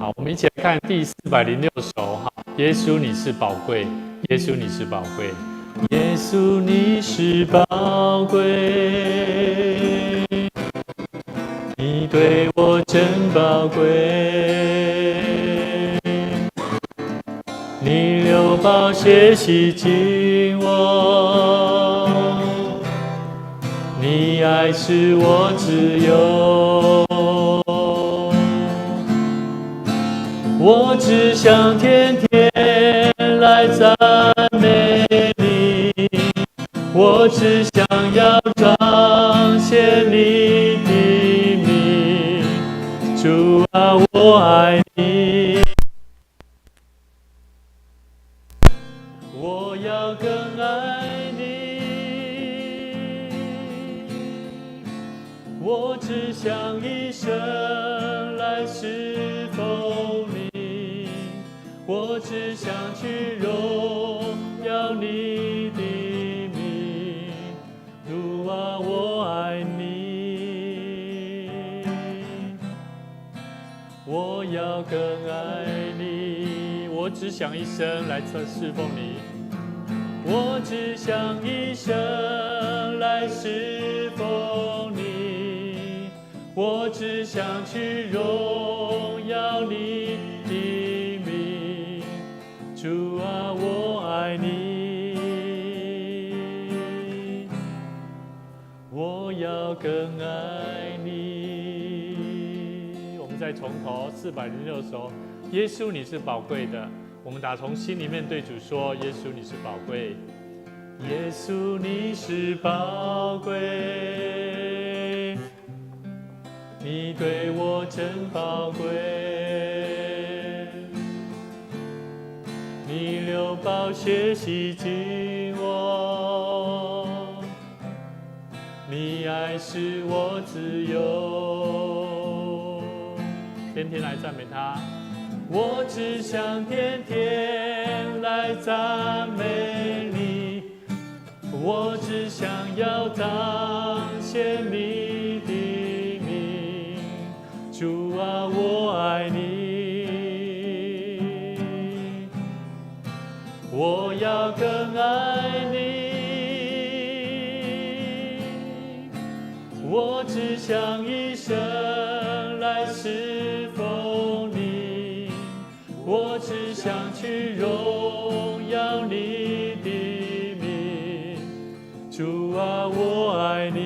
好，我们一起来看第406首哈。耶稣你是宝贵，耶稣你是宝贵，耶稣你是宝贵，你对我真宝贵，你流宝血洗净我，你爱使我自由。我只想天天来赞美你，我只想要彰显你的名。主啊，我爱你，我要更爱你，我只想一生来侍奉你。我只想去荣耀你的名，主啊，我爱你，我要更爱你。我只想一生来侍奉你，我只想一生来侍奉你，我只想去荣耀你的名。主啊，我爱你，我要更爱你。我们再从头406首，耶稣你是宝贵的。我们打从心里面对主说：耶稣你是宝贵，耶稣你是宝贵，你对我真宝贵。你流宝血洗净我，你爱使我自由。天天来赞美他，我只想天天来赞美你，我只想要彰显你的名。主啊，我爱你，我要更爱你，我只想一生来侍奉你，我只想去荣耀你的名。主啊，我爱你，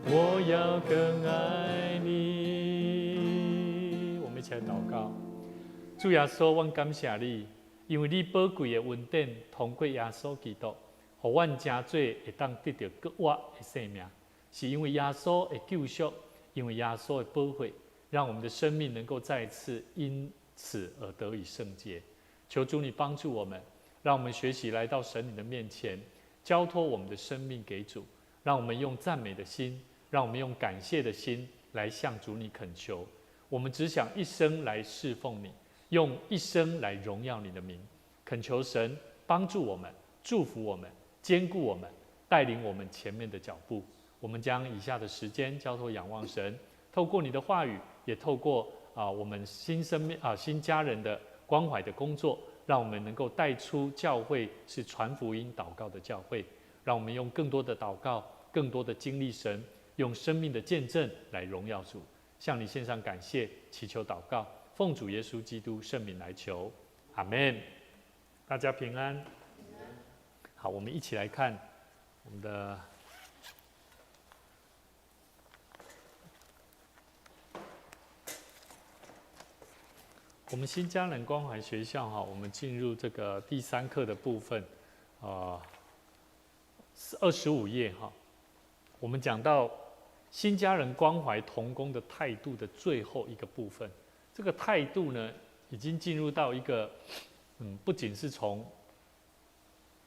我要更爱你。我们一起来祷告。主耶稣，我感谢你，因为你宝贵的恩典通过耶稣基督，让我真做会当得到更活的生命，是因为耶稣的救赎，因为耶稣的保护，让我们的生命能够再次因此而得以圣洁。求主你帮助我们，让我们学习来到神你的面前，交托我们的生命给主，让我们用赞美的心，让我们用感谢的心来向主你恳求。我们只想一生来侍奉你，用一生来荣耀你的名，恳求神帮助我们，祝福我们，坚固我们，带领我们前面的脚步。我们将以下的时间交托仰望神，透过你的话语，也透过我们新家人的关怀的工作，让我们能够带出教会是传福音祷告的教会。让我们用更多的祷告，更多的经历神，用生命的见证来荣耀主。向你献上感谢，祈求祷告，奉主耶稣基督圣名来求，阿们。大家平安。好，我们一起来看我们的新家人关怀学校哈，我们进入这个第3课的部分，25页哈，我们讲到新家人关怀同工的态度的最后一个部分。这个态度呢，已经进入到一个不仅是从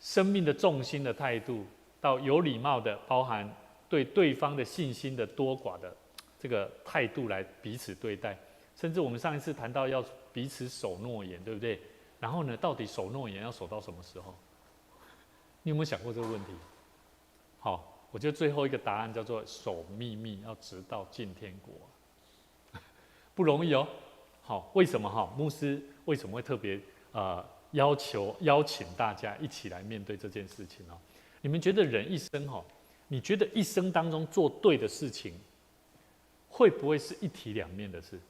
生命的重心的态度，到有礼貌的，包含对对方的信心的多寡的这个态度来彼此对待。甚至我们上一次谈到要彼此守诺言，对不对？然后呢，到底守诺言要守到什么时候？你有没有想过这个问题？好，我觉得最后一个答案叫做守秘密，要直到进天国，不容易哦。好，为什么哈？牧师为什么会特别邀请大家一起来面对这件事情哦？你们觉得人一生哈，你觉得一生当中做对的事情，会不会是一体两面的事？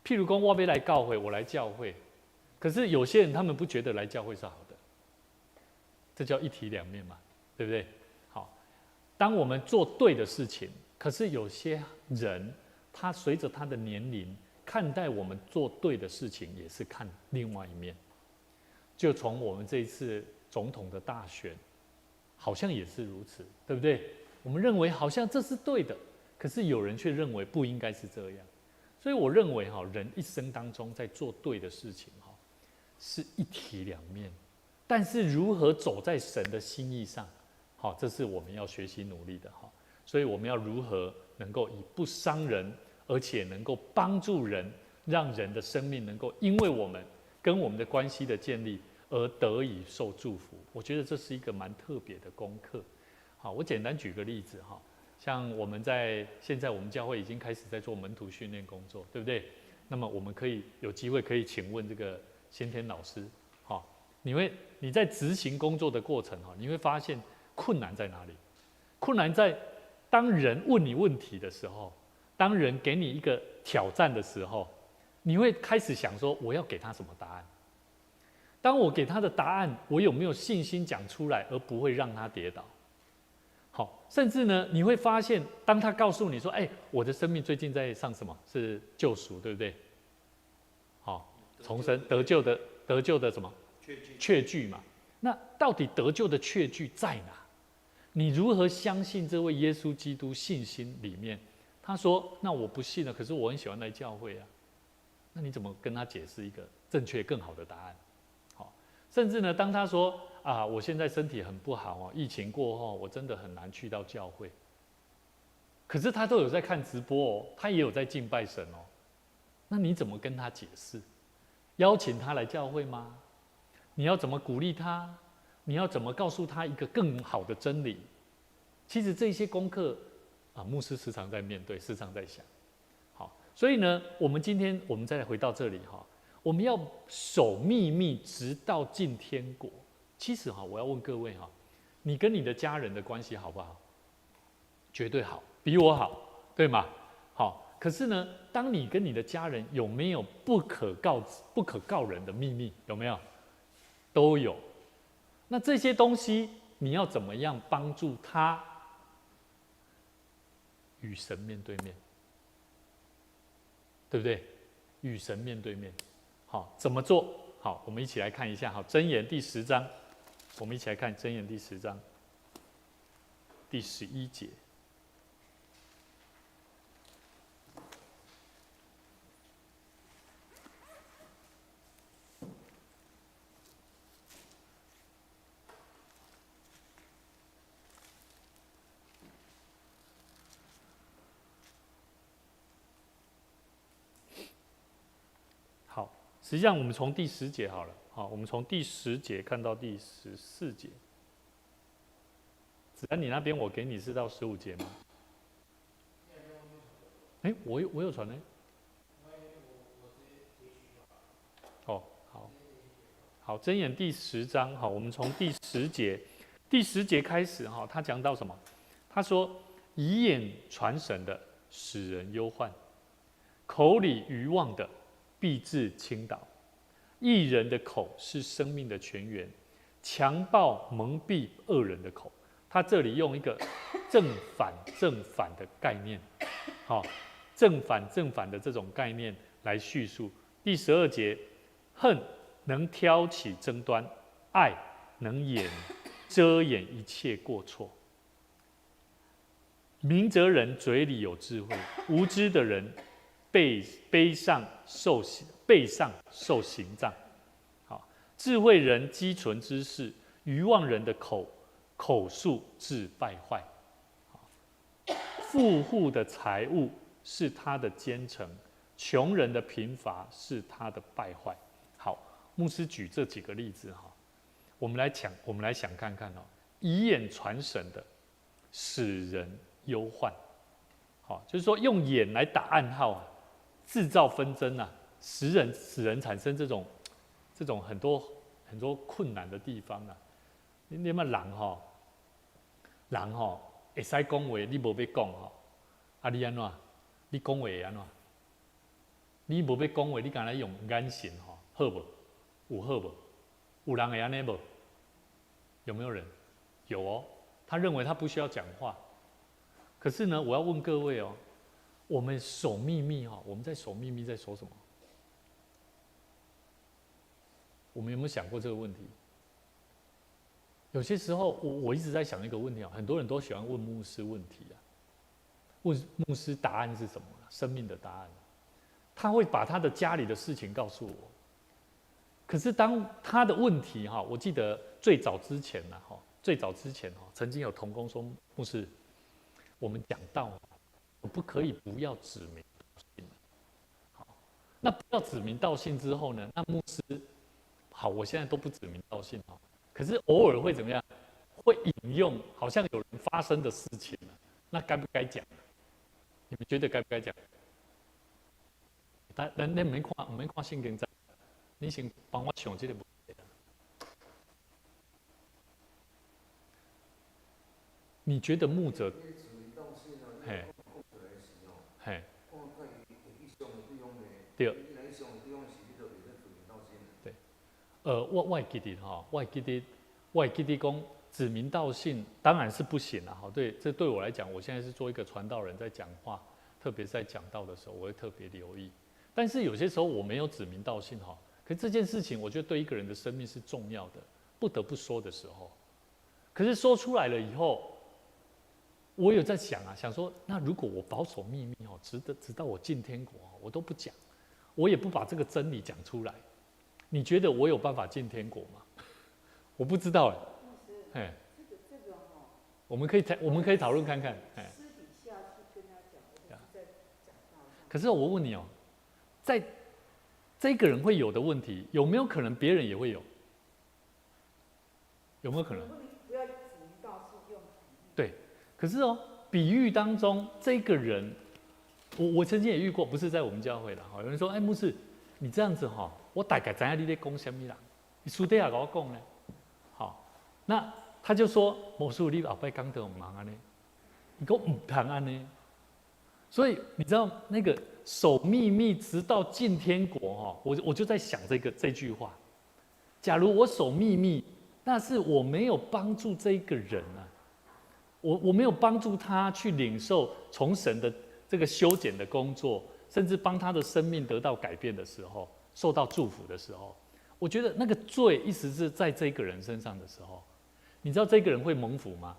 譬如说，我要来教会，我来教会，可是有些人他们不觉得来教会是好的，这叫一体两面嘛，对不对？好，当我们做对的事情，可是有些人他随着他的年龄看待我们做对的事情，也是看另外一面。就从我们这一次总统的大选，好像也是如此，对不对？我们认为好像这是对的，可是有人却认为不应该是这样。所以我认为人一生当中在做对的事情是一体两面，但是如何走在神的心意上，这是我们要学习努力的。所以我们要如何能够以不伤人，而且能够帮助人，让人的生命能够因为我们跟我们的关系的建立而得以受祝福。我觉得这是一个蛮特别的功课。好，我简单举个例子哈。像我们现在我们教会已经开始在做门徒训练工作，对不对？那么我们可以有机会可以请问这个先天老师，你在执行工作的过程你会发现困难在哪里？困难在当人问你问题的时候，当人给你一个挑战的时候，你会开始想说我要给他什么答案？当我给他的答案，我有没有信心讲出来，而不会让他跌倒？好，甚至呢，你会发现，当他告诉你说：“我的生命最近在上什么？是救赎，对不对？”好，重生得救的什么？确据嘛。那到底得救的确据在哪？你如何相信这位耶稣基督？信心里面，他说：“那我不信了，可是我很喜欢来教会啊。”那你怎么跟他解释一个正确、更好的答案？好，甚至呢，当他说：“我现在身体很不好疫情过后，我真的很难去到教会。”可是他都有在看直播他也有在敬拜神那你怎么跟他解释？邀请他来教会吗？你要怎么鼓励他？你要怎么告诉他一个更好的真理？其实这些功课牧师时常在面对，时常在想。好，所以呢，我们今天我们再回到这里我们要守秘密，直到进天国。其实我要问各位你跟你的家人的关系好不好？绝对好，比我好，对吗？好，可是呢，当你跟你的家人有没有不可告人的秘密？有没有？都有。那这些东西你要怎么样帮助他与神面对面？对不对？与神面对面。好，怎么做？好，我们一起来看一下。好，箴言第10章，我们一起来看箴言第10章第11节。好，实际上我们从第10节好了。好，我们从第10节看到第14节。子安，你那边我给你是到15节吗？我有传呢。哦，好，箴言第10章，好，我们从第10节，第10节开始他讲到什么？他说：“以眼传神的，使人忧患；口里愚妄的，必致倾倒。义人的口是生命的泉源，强暴蒙蔽恶人的口。”他这里用一个正反的概念，正反的这种概念来叙述。第12节，恨能挑起争端，爱能遮掩一切过错。明哲人嘴里有智慧，无知的人背上受刑杖。好，智慧人积存知识，愚妄人的口述致败坏。富户的财物是他的奸臣，穷人的贫乏是他的败坏。好，牧师举这几个例子我们来想看看以眼传神的，使人忧患。好，就是说用眼来打暗号啊，制造纷争啊，使人产生这种很多困难的地方啊。你们人会使讲话，你无要讲吼，啊你安怎？你讲话会安怎？你无要讲话，你敢若用眼神吼，好无？有好无？有人会安尼无？有没有人？有哦，他认为他不需要讲话。可是呢，我要问各位哦，我们守秘密哈，我们在守秘密，在守什么？我们有没有想过这个问题？有些时候，我一直在想一个问题啊，很多人都喜欢问牧师问题啊，问牧师答案是什么？生命的答案。他会把他的家里的事情告诉我。可是当他的问题哈，我记得最早之前曾经有同工说，牧师，我们讲道，我不可以不要指名道姓。好，那不要指名道姓之后呢？那牧师，好，我现在都不指名道姓哈，可是偶尔会怎么样？会引用好像有人发生的事情，那该不该讲？你们觉得该不该讲？咱唔免看圣经在，你先帮我想这个问题。你觉得牧者？嘿，嘿，对，对，我会记得哈，我会记得讲指名道姓当然是不行啦，哈，对，这对我来讲，我现在是做一个传道人，在讲话，特别是在讲道的时候，我会特别留意。但是有些时候我没有指名道姓哈，可是这件事情我觉得对一个人的生命是重要的，不得不说的时候，可是说出来了以后，我有在想啊，想说那如果我保守秘密哦，直到我进天国，我都不讲，我也不把这个真理讲出来，你觉得我有办法进天国吗？我不知道哎，这个我们可以讨论看看，哎，私底下去跟他讲，在讲道上。可是我问你哦。在这个人会有的问题，有没有可能别人也会有？有没有可能？不要指名道姓用。对，可是哦，比喻当中这个人，我曾经也遇过，不是在我们教会的哈，有人说，哎，牧师，你这样子哈，我大概知道你在讲什么人，你私底下跟我讲呢？好，那他就说，魔术你后摆讲得唔忙安呢，你讲唔通安呢？所以你知道那个。守秘密直到进天国哈，我就在想这句话。假如我守秘密，那是我没有帮助这一个人啊，我没有帮助他去领受从神的这个修剪的工作，甚至帮他的生命得到改变的时候，受到祝福的时候，我觉得那个罪一直是在这个人身上的时候，你知道这个人会蒙福吗？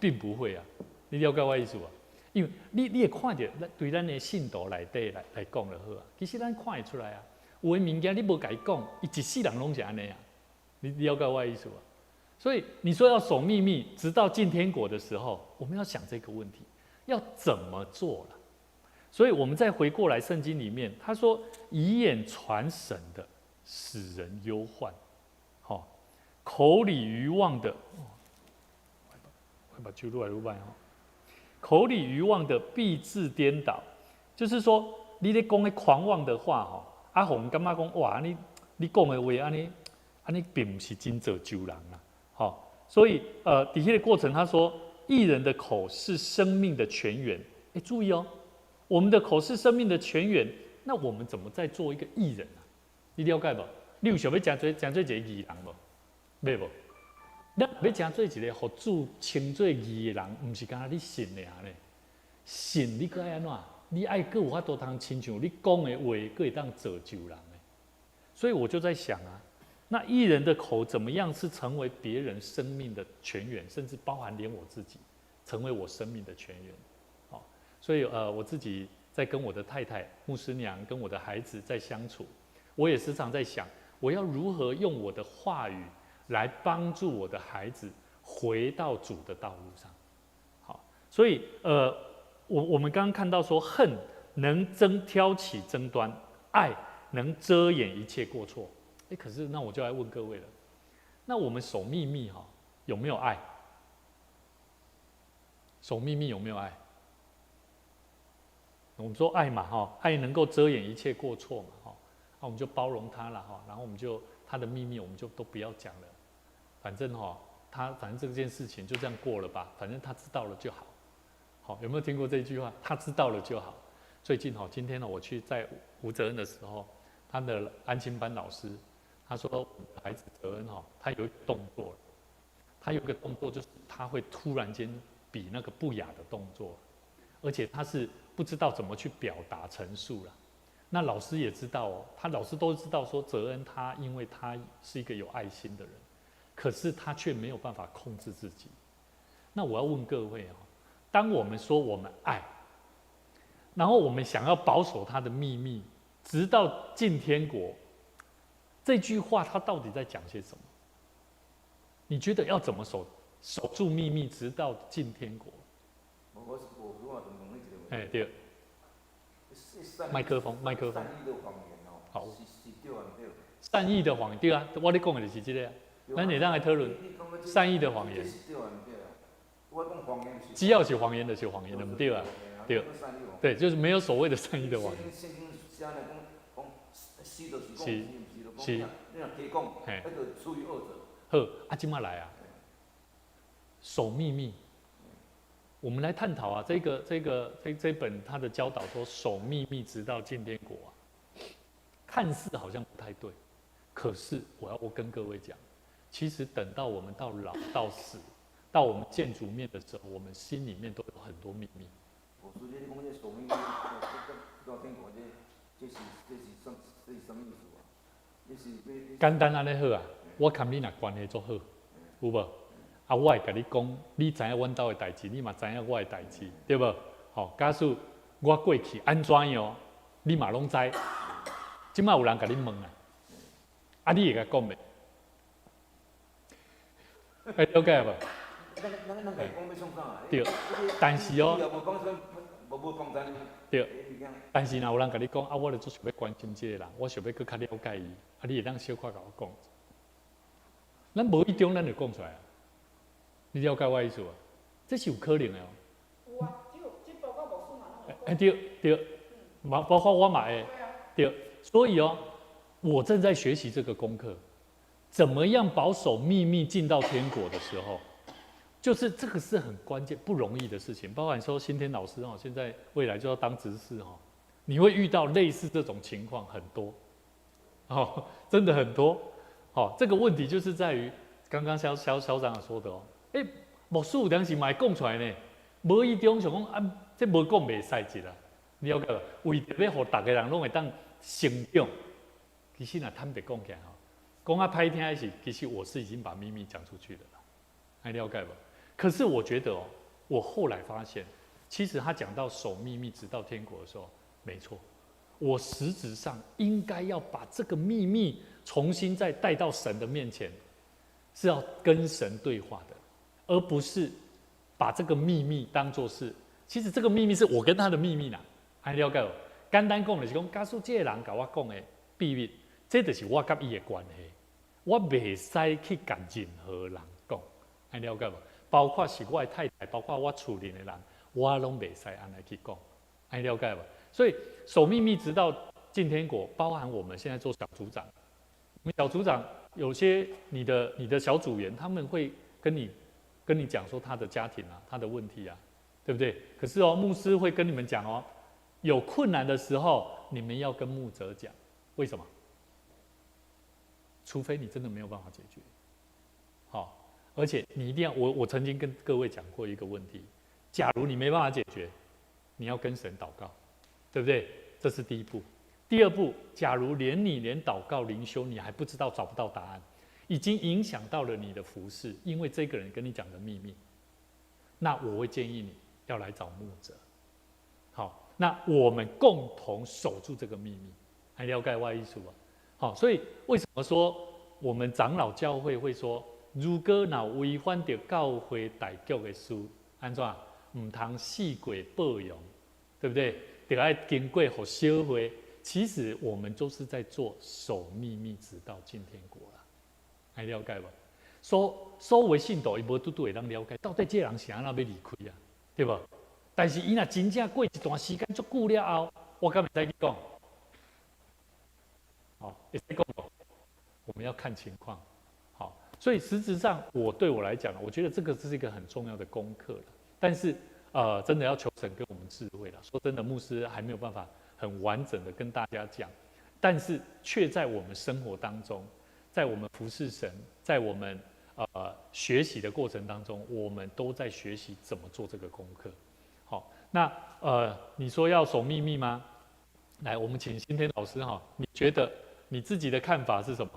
并不会啊，你了解我意思啊？因为你会看到，对咱的信徒内底来讲就好啊。其实咱看会出来啊，有的物件你无甲伊讲，伊一世人拢是安尼啊。你了解我的意思吧？所以你说要守秘密，直到进天国的时候，我们要想这个问题，要怎么做了？所以我们再回过来，圣经里面他说：“以眼传神的，使人忧患；好，口里愚妄的，快把揪出来，慢哈。”口里愚妄的必致颠倒，就是说，你咧讲的狂妄的话吼，阿红感觉讲哇，你讲的话安尼并不是真造就人啦，好，所以底下的过程他说，义人的口是生命的泉源，注意哦，我们的口是生命的泉源，那我们怎么在做一个义人啊？你了解不？你有想要讲做一个义人不？没不？咱要真做一个互主称做义的人，毋是干那你信的啊咧？信你搁爱安怎？你爱搁有法度通亲像你讲的话，搁会当造就人的。所以我就在想啊，那义人的口怎么样是成为别人生命的泉源，甚至包含连我自己，成为我生命的泉源。好，所以我自己在跟我的太太牧师娘跟我的孩子在相处，我也时常在想，我要如何用我的话语。来帮助我的孩子回到主的道路上，好，所以我们刚刚看到说，恨能挑起争端，爱能遮掩一切过错。可是那我就来问各位了，那我们守秘密哈，有没有爱？守秘密有没有爱？我们说爱嘛，哈，爱能够遮掩一切过错嘛，哈，那我们就包容他了，哈，然后我们就他的秘密我们就都不要讲了，反正哈，反正这件事情就这样过了吧，反正他知道了就好。好，有没有听过这句话？他知道了就好。最近哈，今天呢，我去在吴泽恩的时候，他的安亲班老师，他说孩子泽恩哈，他有一个动作，他有一个动作就是他会突然间比那个不雅的动作，而且他是不知道怎么去表达陈述了。那老师也知道哦，老师都知道说泽恩他因为他是一个有爱心的人，可是他却没有办法控制自己。那我要问各位哦，当我们说我们爱，然后我们想要保守他的秘密，直到进天国，这句话他到底在讲些什么？你觉得要怎么守住秘密，直到进天国？哎，对。麦克风。好。善意的谎言，对啊，我咧讲的就是这个啊。咱会当来讨论善意的谎言。只要是谎言就是谎言的，不对啊？对。对，就是没有所谓的善意的谎言。是。嘿。好，今麦来啊，守秘密。我们来探讨啊，这本他的教导说守秘密直到进天国啊，看似好像不太对，可是我跟各位讲，其实等到我们到老到死，到我们见主面的时候，我们心里面都有很多秘密。我说你讲这守秘密到天国，这是什么意思啊？简单安尼好啊，我看你若关系做好，有无？啊，我会甲你讲，你知影阮兜的代志，你嘛知影我的代志，对无？吼，假使我过去安怎样，你嘛拢知。即摆有人甲你问啊，你会甲讲袂？会了解无？对，但是哦，对，但是若有人甲你讲啊，我就做想要关心这个人，我想要搁较了解伊，啊，你会当小可甲我讲。咱无意中，咱就讲出来啊。你了解我意思啊？这是有可能的哦。有啊，这包括无数嘛，对，包括我嘛会，对，所以哦，我正在学习这个功课，怎么样保守秘密进到天国的时候，就是这个是很关键、不容易的事情。包含说新天老师哦，现在未来就要当执事哦，你会遇到类似这种情况很多，哦，真的很多。哦，这个问题就是在于刚刚肖长说的哦。牧师有当时嘛会讲出来呢，无意中想讲啊，这无讲袂使啦，你了解无？为着要互大家人拢会当成长，其实若坦白讲起来吼，讲啊歹听的是，其实我是已经把秘密讲出去了啦，还了解无？可是我觉得哦，我后来发现，其实他讲到守秘密直到天国的时候，没错，我实质上应该要把这个秘密重新再带到神的面前，是要跟神对话的。而不是把这个秘密当作是，其实这个秘密是我跟他的秘密啦，还了解无？简单讲就是讲，假使这个人甲我讲的秘密，这就是我甲伊的关系，我袂使去甲任何人讲，还了解无？包括是我的太太，包括我厝里的人，我拢袂使安尼去讲，还了解无？所以守秘密直到进天国，包含我们现在做小组长，小组长有些你的小组员，他们会跟你讲说他的家庭啊，他的问题啊，对不对？可是哦，牧师会跟你们讲哦，有困难的时候，你们要跟牧者讲，为什么？除非你真的没有办法解决，好，而且你一定要，我曾经跟各位讲过一个问题，假如你没办法解决，你要跟神祷告，对不对？这是第一步。第二步，假如连祷告灵修，你还不知道找不到答案。已经影响到了你的服事，因为这个人跟你讲的秘密，那我会建议你要来找牧者。好，那我们共同守住这个秘密，还了解我的意思吧？好，所以为什么说我们长老教会会说，如果若违反着教会大局的事，安怎唔通四过报用，对不对？得要经过和烧会。其实我们都是在做守秘密，直到进天国啦。还了解无？所有信徒伊无拄会当了解，到底这人是安怎要离开啊？对不？但是伊若真正过一段时间足久了后，我敢袂使去讲，好，会使讲无？我们要看情况，好，所以实质上对我来讲，我觉得这个是一个很重要的功课了。但是真的要求神给我们智慧了。说真的，牧师还没有办法很完整的跟大家讲，但是却在我们生活当中，在我们服侍神，在我们学习的过程当中，我们都在学习怎么做这个功课。好，那你说要守秘密吗？来，我们请新天老师哈，你觉得你自己的看法是什么？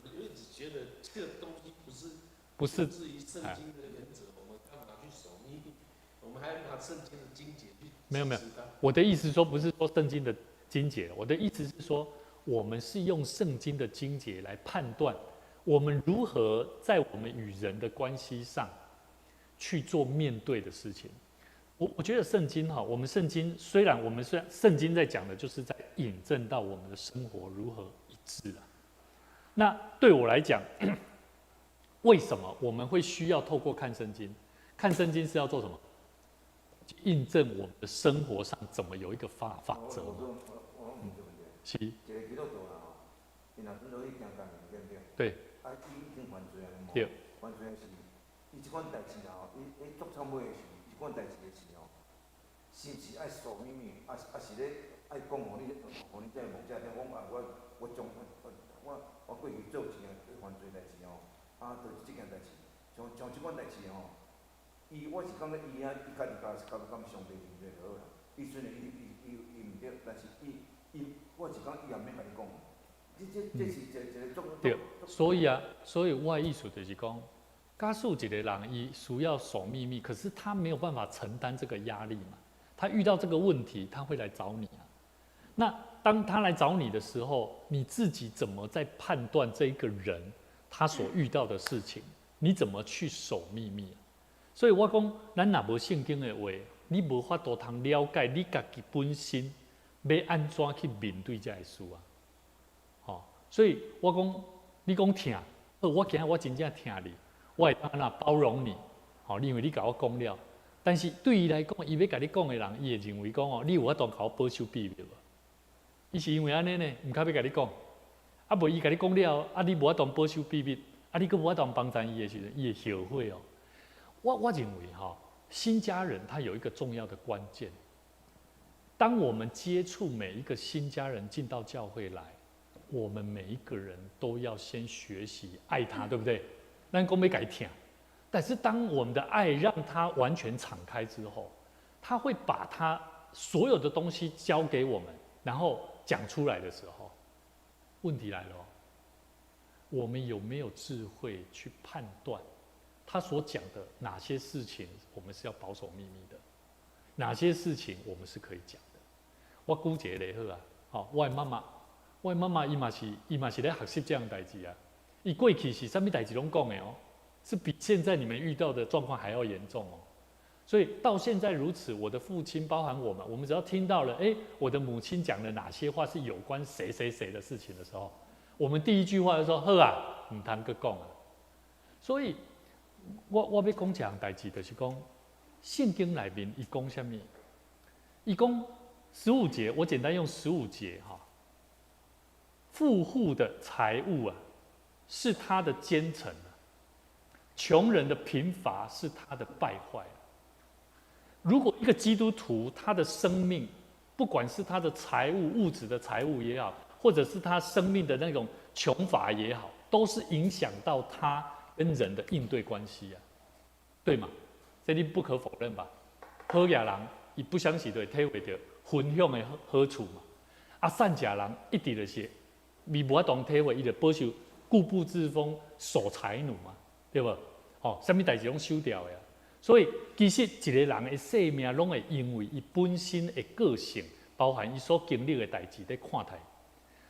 我一直觉得这个东西不是至于圣经的原则，我们干嘛去守秘密？我们还要拿圣经的经节去没有，我的意思说不是说圣经的经节，我的意思是说，我们是用圣经的经节来判断我们如何在我们与人的关系上去做面对的事情。我觉得圣经哈，我们圣经虽然圣经在讲的就是在引证到我们的生活如何一致啊。那对我来讲，为什么我们会需要透过看圣经？看圣经是要做什么？印证我们的生活上怎么有一个法则嘛？是。一个基督徒啦吼，伊若准落去行工课，对不对？对。啊，伊已经犯罪啊，对。犯罪是，伊即款代志啊吼，伊足惨尾的是，即款代志的是吼，是不是爱守秘密，是咧爱讲互你这个牧者听，我将我过去做一件犯罪代志吼，就是即件代志，像即款代志吼。我是感觉伊家己甲上帝面对就好啦。伊虽然伊毋对，但是我是讲伊也免甲你讲。这是一个种。对，所以我的意思就是讲，假使一个人伊需要守秘密，可是他没有办法承担这个压力嘛，他遇到这个问题，他会来找你啊。那当他来找你的时候，你自己怎么在判断这一个人他所遇到的事情？你怎么去守秘密啊？所以我讲，咱若无圣经的话，你无法度通了解你家己本身要安怎去面对这个事啊。吼，所以我讲，你讲疼，我今日我真正疼你，我会安那包容你，吼，因为你甲我讲了。但是对伊来讲，伊要甲你讲的人，伊会认为讲哦，你有法度甲我保守秘密无？伊是因为安尼呢，毋较要甲你讲，啊无伊甲你讲了，啊你无法度保守秘密，啊你佫无法度帮衬伊的时阵，伊会后悔哦。我认为哈，新家人他有一个重要的关键。当我们接触每一个新家人进到教会来，我们每一个人都要先学习爱他，对不对？咱讲要改听，但是当我们的爱让他完全敞开之后，他会把他所有的东西交给我们，然后讲出来的时候，问题来了哦，我们有没有智慧去判断？他所讲的哪些事情，我们是要保守秘密的？哪些事情我们是可以讲的？我举一个例好啊，好，我的妈妈伊嘛是咧学习这样代志啊。伊过去是啥物代志拢讲的哦，是比现在你们遇到的状况还要严重哦。所以到现在如此，我的父亲包含我们只要听到了，我的母亲讲了哪些话是有关谁的事情的时候，我们第一句话就说：好啊，唔通去讲啊。所以。我要讲一项代志，就是讲圣经里面伊讲什么？伊讲15节，我简单用15节哈。富户的财物啊，是他的奸臣啊；穷人的贫乏是他的败坏。如果一个基督徒他的生命，不管是他的财物、物质的财物也好，或者是他生命的那种穷乏也好，都是影响到他跟人的应对关系啊，对吗？这你不可否认吧？好野人，伊不相信就会体会到分享的好处嘛。啊，善假人一直就是伊无法度体会，伊就保守固步自封、守财奴嘛，对不？哦，什么代志拢收掉的啊。所以其实一个人的生命，拢会因为伊本身的个性，包含伊所经历的代志在看待。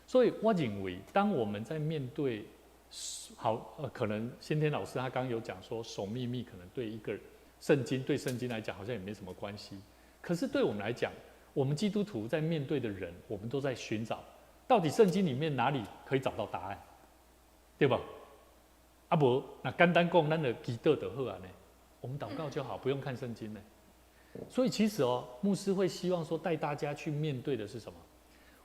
所以我认为，当我们在面对可能先天老师他刚有讲说守秘密，可能对一个对圣经来讲好像也没什么关系。可是对我们来讲，我们基督徒在面对的人，我们都在寻找到底圣经里面哪里可以找到答案，对吧？啊无那简单讲，咱就祈祷就好啊呢。我们祷告就好，不用看圣经呢。所以其实牧师会希望说带大家去面对的是什么？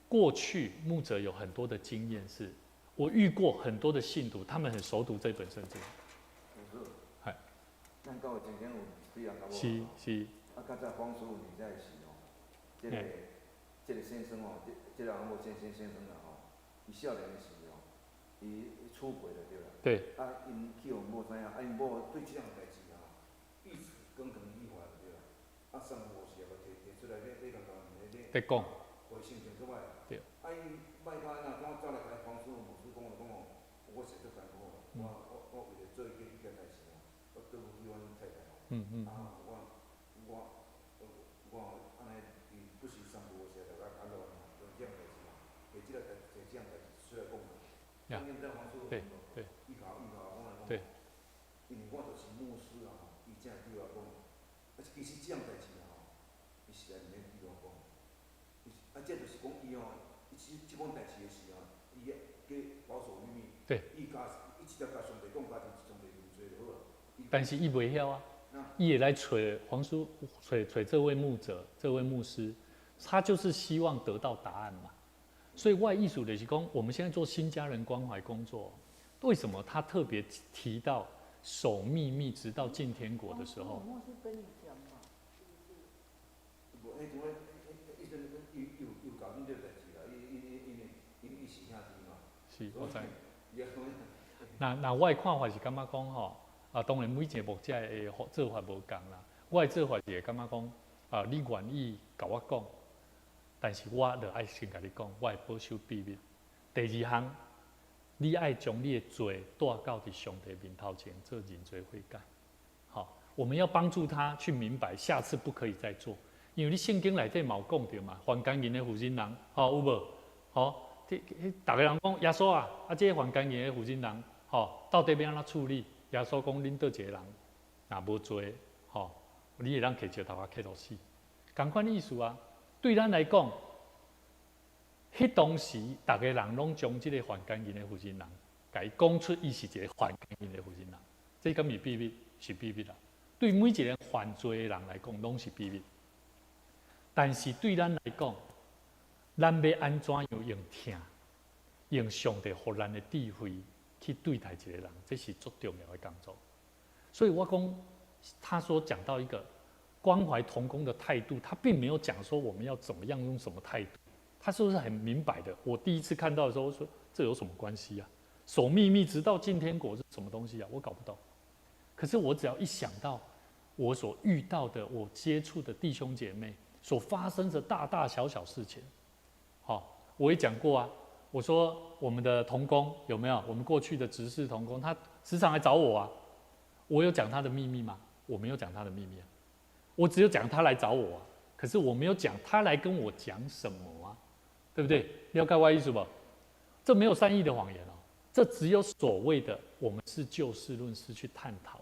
过去牧者有很多的经验，是我遇过很多的信徒，他们很熟读这本圣经。嗨，咱教会曾经有几人甲我是。啊，较早黄师傅年代时这个先生这个人无先生啦伊少年的时伊出轨了对啦。对。啊，因去互某知影，因某对这样代志一直耿耿于怀对啦。啊，上无时啊，提出来你讲在讲。回心情出来。对。啊，伊歹到安怎，我走来甲黄师傅、牧师讲我实在艰苦我为了做一件代志我对不起阮太太啊，我安尼不时三不五时就啊乱用这样代志摕这样代志出来讲。当年在黄师傅预考我来讲，因为我就是牧师伊正对我讲，其实这样代志伊实在毋免对我讲。这就是讲伊即款代志的时伊加保守秘密。对。伊直接甲上帝讲，家己上帝认罪就好啊。但是伊袂晓啊，伊也来找黄叔，找这位牧者、这位牧师，他就是希望得到答案嘛。所以外艺术的是讲，我们现在做新家人关怀工作，为什么他特别提到守秘密，直到进天国的时候？牧师跟你讲嘛，无，又搞恁这代志啦，伊是兄弟嘛。是，我知。那我的看法是感觉讲当然每一个牧者的做法无同啦。我的做法是会感觉讲你愿意甲我讲，但是我就爱先甲你讲，我会保守秘密。第二项，你爱将你的罪带到伫上帝面头前做认罪悔改。我们要帮助他去明白，下次不可以再做，因为你圣经内底嘛有讲着嘛，犯奸淫的负心人，有无？大家人讲耶稣啊，这个犯奸淫的负心人，到底要安怎处理？耶稣讲恁倒一个人，若无罪，你会当摕石头摕落死，同款意思啊。对咱来讲，迄当时大家人拢将这个犯奸淫的负心人，甲伊讲出伊是一个犯奸淫的负心人，这敢是秘密？是秘密啦。对每一个犯罪的人来讲，拢是秘密。但是对咱来讲，咱要安怎样用听，用上帝给咱的智慧去对待一个人，这是最重要的工作。所以我讲，他说讲到一个关怀同工的态度，他并没有讲说我们要怎么样用什么态度，他是不是很明白的？我第一次看到的时候说，这有什么关系啊？守秘密直到进天国是什么东西啊？我搞不懂。可是我只要一想到我所遇到的、我接触的弟兄姐妹所发生的大大小小事情，我也讲过啊。我说我们的同工有没有？我们过去的执事同工，他时常来找我啊。我有讲他的秘密吗？我没有讲他的秘密啊。我只有讲他来找我啊。可是我没有讲他来跟我讲什么啊，对不对？了解我意思不？这没有善意的谎言哦。这只有所谓的我们是就事论事去探讨。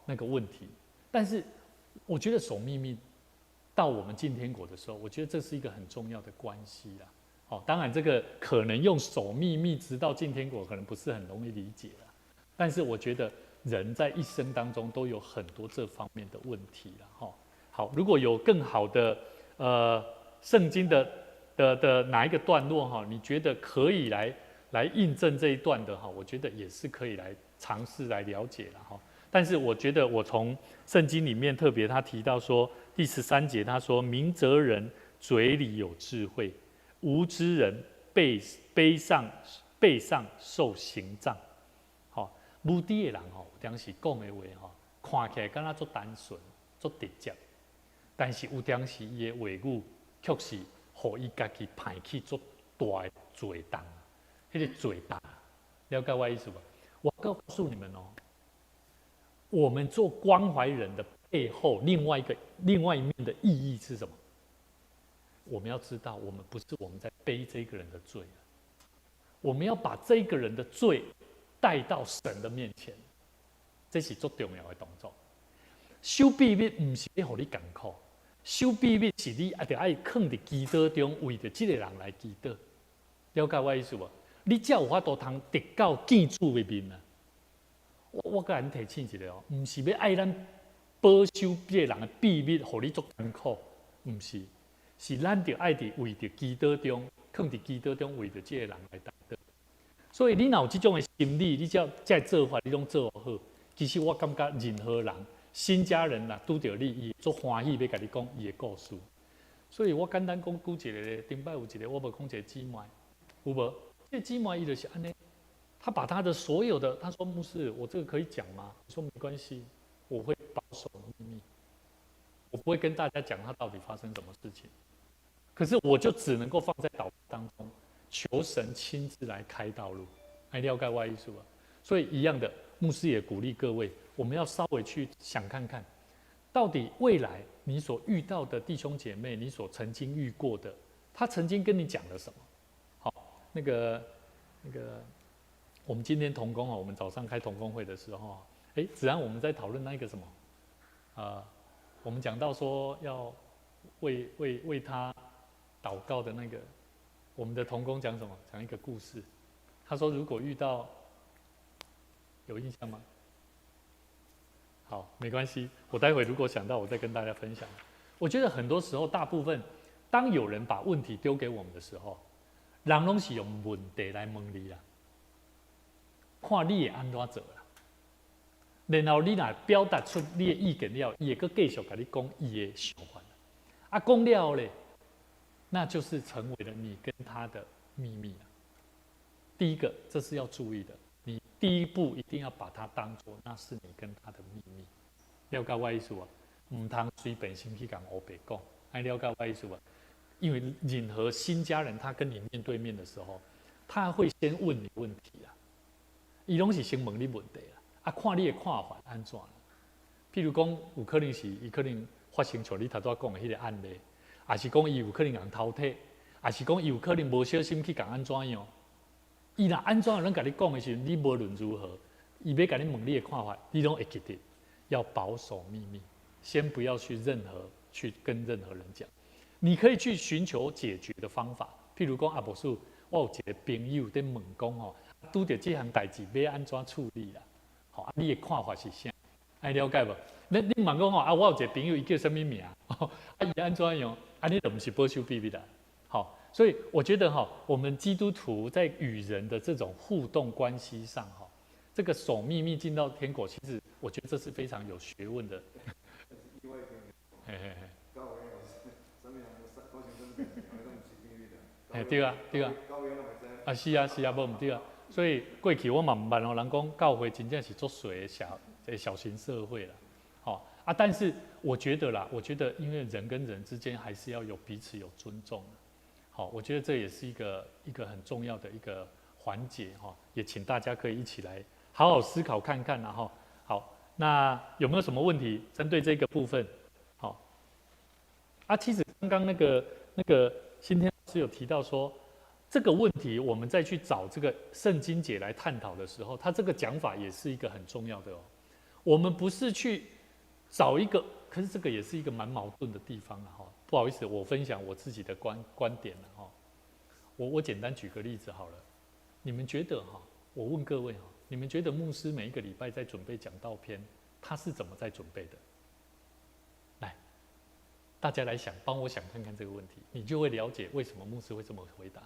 那个问题，但是我觉得守秘密到我们进天国的时候，我觉得这是一个很重要的关系啦。当然这个可能用守秘密直到进天国，可能不是很容易理解啦。但是我觉得人在一生当中都有很多这方面的问题啦。好，如果有更好的圣经的哪一个段落你觉得可以来印证这一段的我觉得也是可以来尝试来了解啦。但是我觉得我从圣经里面特别他提到说第13节他说明哲人嘴里有智慧，无知人背上受刑杖。无知的人有当时讲的话看起来敢若足单纯足直接，但是有当时伊的话语却是互伊家己排起足大的罪重，迄个罪大，了解我意思吧？我告诉你们我们做关怀人的背后，另外一面的意义是什么？我们要知道，我们不是我们在背这个人的罪，我们要把这个人的罪带到神的面前，这是最重要的动作。守秘密不是要让你艰苦，守秘密是你得爱藏在祈祷中，为着这个人来祈祷。了解我意思无？你才有法度通得到见主的面啊！我甲恁提醒一个哦，毋是要爱咱保守别人的秘密，互你足艰苦，毋是，是咱着爱伫为着基督中，放伫基督中为着这个人来担当。所以你若有即种的心理，你只要再做法，你拢做好。其实我感觉任何人、新家人啦，拄着你，伊足欢喜要甲你讲伊的故事。所以我简单讲举一个咧，顶摆有一个，我无讲一个姊妹，有无？这个姊妹伊就是安尼，她把她的所有的，她说牧师，我这个可以讲吗？我说没关系，我会保守秘密，我不会跟大家讲她到底发生什么事情。可是我就只能够放在祷告当中，求神亲自来开道路，来了解我的意思吧。所以一样的，牧师也鼓励各位，我们要稍微去想看看，到底未来你所遇到的弟兄姐妹，你所曾经遇过的，他曾经跟你讲了什么？好，那个，我们今天同工我们早上开同工会的时候，子安我们在讨论那个什么，我们讲到说要为他祷告的那个，我们的同工讲什么？讲一个故事。他说如果遇到，有印象吗？好，没关系，我待会如果想到，我再跟大家分享。我觉得很多时候，大部分当有人把问题丢给我们的时候，人拢是用问题来问你啦，看你会安怎做啦。然后你若表达出你的意见了，伊会佫继续甲你讲伊的想法。讲了咧，那就是成为了你跟他的秘密啊。第一个，这是要注意的。你第一步一定要把它当作那是你跟他的秘密，了解我意思啊？唔通随便先去讲黑白讲，爱了解我意思啊？因为任何新家人他跟你面对面的时候，他会先问你问题啊，伊拢是先问你问题啦，看你的看法安怎啦？譬如讲，有可能是伊可能发生像你头拄讲的迄个案例，也是讲伊有可能人偷摕，也是讲伊有可能无小心去讲安怎样。伊若安怎有人甲你讲的时候，你无论如何，伊要甲你问你的看法，你拢会记得，要保守秘密，先不要去跟任何人讲。你可以去寻求解决的方法，譬如讲牧师，我有一个朋友在问讲拄着这项代志要安怎处理啦？你的看法是啥？爱了解无？你问讲我有一个朋友，伊叫什么名？伊安怎样？你就不是保守秘密啦。好。所以我觉得我们基督徒在与人的这种互动关系上这个守秘密进到天国，其实我觉得这是非常有学问的。对啊，是啊，无唔对啊。所以过去我嘛唔捌人讲教会真正是做水的小型社会啦。但是我觉得因为人跟人之间还是要有彼此有尊重。我觉得这也是一个很重要的一个环节也请大家可以一起来好好思考看看好，那有没有什么问题针对这个部分？其实刚刚那个新天老师有提到说，这个问题我们再去找这个圣经节来探讨的时候，他这个讲法也是一个很重要的我们不是去找一个，可是这个也是一个蛮矛盾的地方不好意思，我分享我自己的观点了我简单举个例子好了，你们觉得我问各位你们觉得牧师每一个礼拜在准备讲道篇，他是怎么在准备的？来，大家来想，帮我想看看这个问题，你就会了解为什么牧师会这么回答。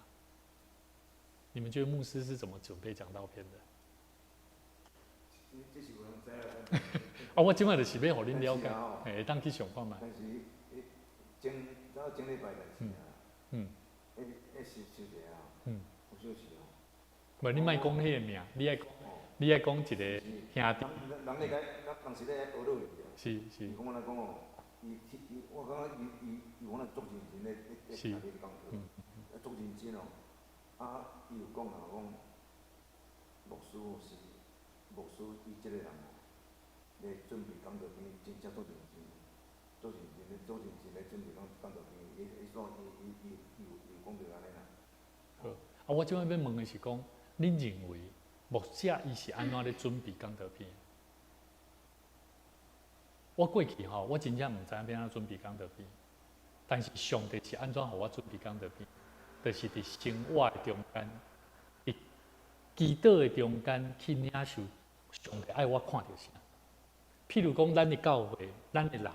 你们觉得牧师是怎么准备讲道篇的？我今晚就是要互恁了解，当去想看嘛。但是前礼拜是收一个有小事无你莫讲迄个名，你爱讲一个兄弟。人当时咧学落去是。伊讲我讲我感觉伊可能足认真咧听你讲课，足认真伊有讲牧师伊即个人咧准备讲道篇，真正足认真咧准备讲道篇。伊说伊有讲到安尼啦。好，我即摆要问的是讲，恁认为牧者伊是安怎咧准备讲道篇？我过去我真正唔知影要安怎准备讲道篇，但是上帝是安怎互我准备讲道篇？就是伫生活的中间，伫祈祷的中间去领受上帝爱我看到啥？譬如讲，咱的教会，咱的人，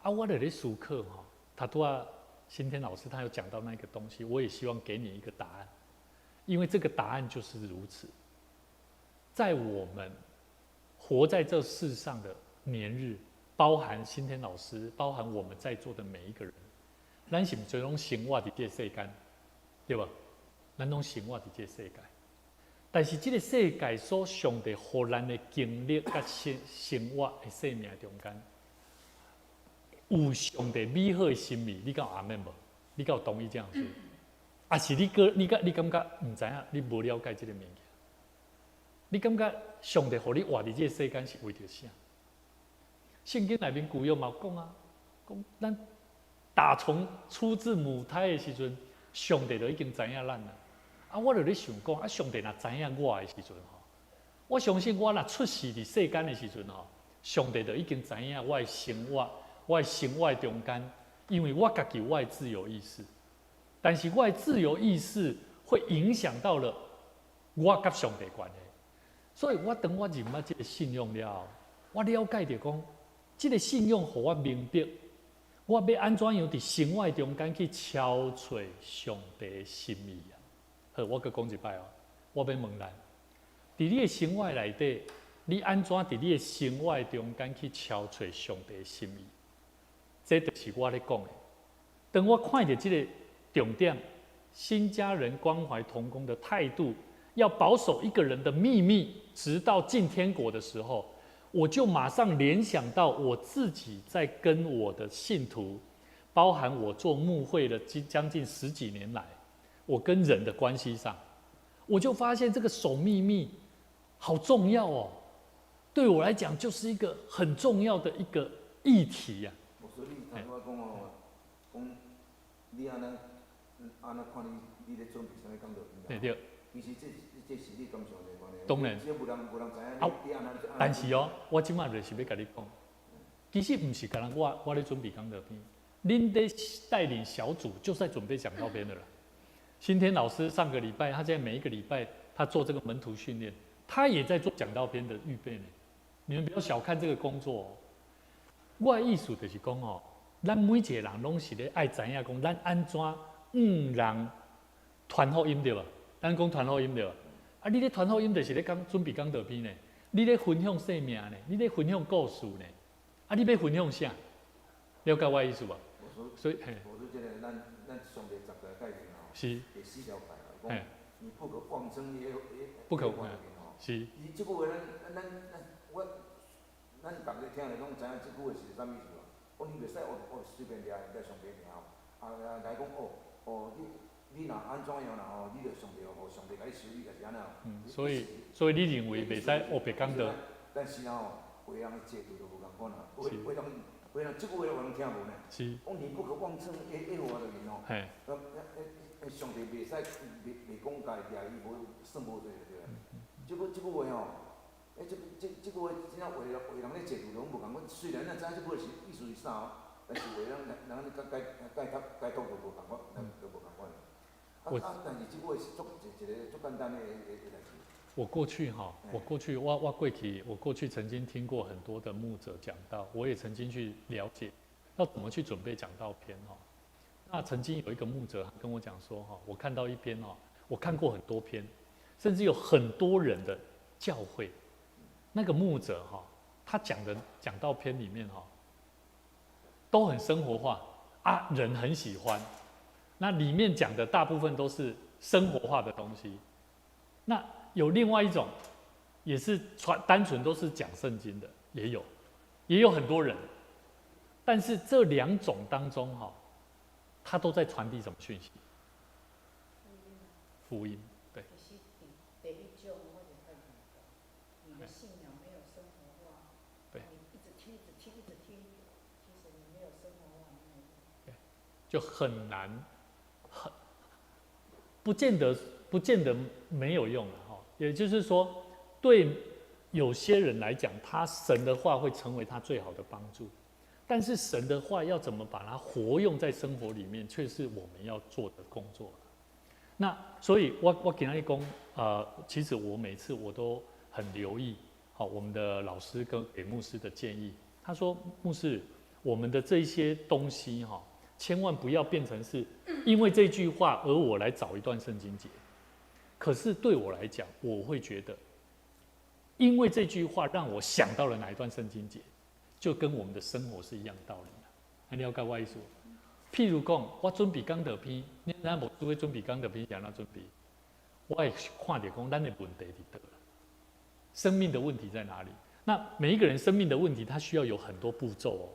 啊，我在思考哈，他都要新天老师他有讲到那个东西，我也希望给你一个答案，因为这个答案就是如此，在我们活在这世上的年日，包含新天老师，包含我们在座的每一个人，咱是不是拢生活在这个世间，对吧？咱拢生活在这个世界。但是这个世界所上帝互咱的经历甲生活的生命中间，有上帝美好的心意，你敢有阿门无？你敢有同意这样说？还是你感觉唔知影，你无了解这个物件？你感觉上帝互你活伫这个世间是为着啥？圣经内面旧约嘛讲啊，讲咱打从出自母胎的时阵，上帝就已经知影咱啦。啊，我就咧想讲，啊，上帝若知影我的时阵吼，我相信我若出世伫世间的时阵吼，上帝就已经知影我的生活，我的生活中间，因为我家己有我的自由意识，但是我的自由意识会影响到了我甲上帝关系，所以我当我认捌这个信用了后，我了解着讲，这个信用互我明白，我要安怎样伫生活中间去敲揣上帝的心意啊？好，我阁讲一摆哦。我要问咱，伫你的生活内底，你安怎伫你的生活中间去敲揣上帝的心意？这就是我咧讲的。当我看到这个重点，新家人关怀同工的态度，要保守一个人的秘密，直到进天国的时候，我就马上联想到我自己在跟我的信徒，包含我做牧会的将近10几年来。我跟人的关系上，我就发现这个守秘密好重要哦，对我来讲就是一个很重要的一个议题呀。所以你头拄仔讲哦，讲你安怎看你咧准备啥物工作？对对。其实这是你感想的关系。当然。只无人知影你安怎。但是哦，我即摆就是要甲你讲，其实唔是干那我咧准备讲道片，恁咧带领小组就是在准备讲道片的了。新天老师上个礼拜，他现在每一个礼拜他做这个门徒训练，他也在做讲道篇的预备呢。你们不要小看这个工作哦。我的意思就是讲哦，咱每一个人拢是咧爱知影讲，咱安怎人传福音对吧？咱讲传福音对吧？啊，你咧传福音就是咧准备讲道篇呢，你咧分享生命呢，你咧分享故事呢，啊，你要分享啥？了解我的意思吧？所以，我说这个咱上帝10个诫命哦，是第4条改了，讲你不可妄称耶和不可华的名哦。是。伊即句话咱逐个听咧拢知影即句话是啥物事哦。你袂使随便掠上帝名哦。来讲你若安怎样啦吼，你着上帝互上帝甲你修理，就是安尼哦。所以你认为袂使学别讲道？但是吼，为人的制度就无共款啦。为人即句话有人听无呢？是。讲你不可妄称耶和华的名哦。嘿。上帝袂使袂讲家己伊无算无罪就对啦。即句话吼，即句话真正为人咧制度拢无共款。虽然咱知影即句话是意思是啥哦，但是为人解读就无共款，就无共款。但是即句话是一个足简单的代志。我过去我过去曾经听过很多的牧者讲道，我也曾经去了解要怎么去准备讲道篇哈。那曾经有一个牧者跟我讲说哈，我看到一篇哦，我看过很多篇，甚至有很多人的教会，那个牧者哈，他讲的讲道篇里面哈，都很生活化啊，人很喜欢。那里面讲的大部分都是生活化的东西。那有另外一种，也是单纯都是讲圣经的，也有很多人，但是这2种当中哈，他都在传递什么讯息？福音，对。第一种我就看你的信仰没有生活化，对，你一直听，其实你没有生活化那种，对，就很难，不见得没有用了哈。也就是说，对有些人来讲，神的话会成为他最好的帮助。但是神的话要怎么把它活用在生活里面，却是我们要做的工作。那所以我跟他讲，其实我每次我都很留意，好，我们的老师给牧师的建议。他说，牧师，我们的这些东西哈，千万不要变成是因为这句话而我来找一段圣经节。可是对我来讲，我会觉得，因为这句话让我想到了哪一段圣经节，就跟我们的生活是一样道理的。你了解我意思？譬如讲，我准备讲道片，咱无做准备讲道片，是安怎准备？我会看到讲，咱的问题在哪？生命的问题在哪里？那每一个人生命的问题，他需要有很多步骤哦，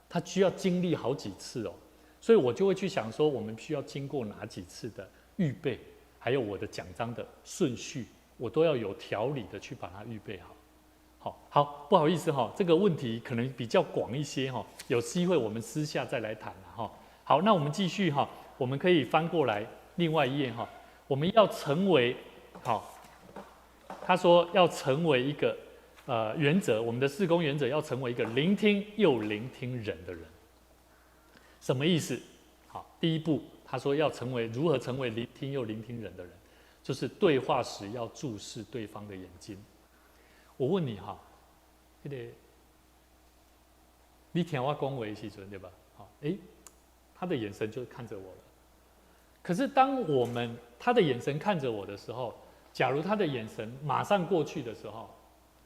他需要经历好几次哦，所以我就会去想说，我们需要经过哪几次的预备，还有我的讲章的顺序，我都要有条理的去把它预备好。好，不好意思哈，这个问题可能比较广一些哈，有机会我们私下再来谈哈。好，那我们继续哈，我们可以翻过来另外一页哈，我们要成为好。他说要成为一个原则，我们的事工原则要成为一个聆听又聆听人的人。什么意思？好，第一步他说要如何成为聆听又聆听人的人，就是对话时要注视对方的眼睛。我问你哈，你听我讲话的时阵对吧？好，他的眼神就看着我了。可是当他的眼神看着我的时候，假如他的眼神马上过去的时候，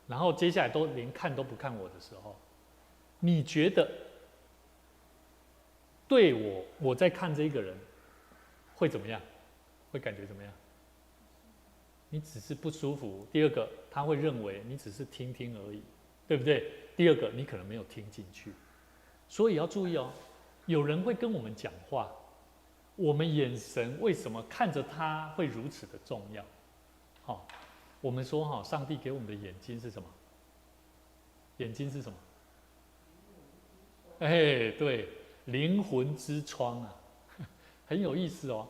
然后接下来都连看都不看我的时候，你觉得对我在看这个人会怎么样？会感觉怎么样？你只是不舒服。第二个，他会认为你只是听听而已，对不对？第二个，你可能没有听进去。所以要注意哦，有人会跟我们讲话，我们眼神为什么看着他会如此的重要？好，我们说哈，上帝给我们的眼睛是什么？眼睛是什么？对，灵魂之窗啊，很有意思哦。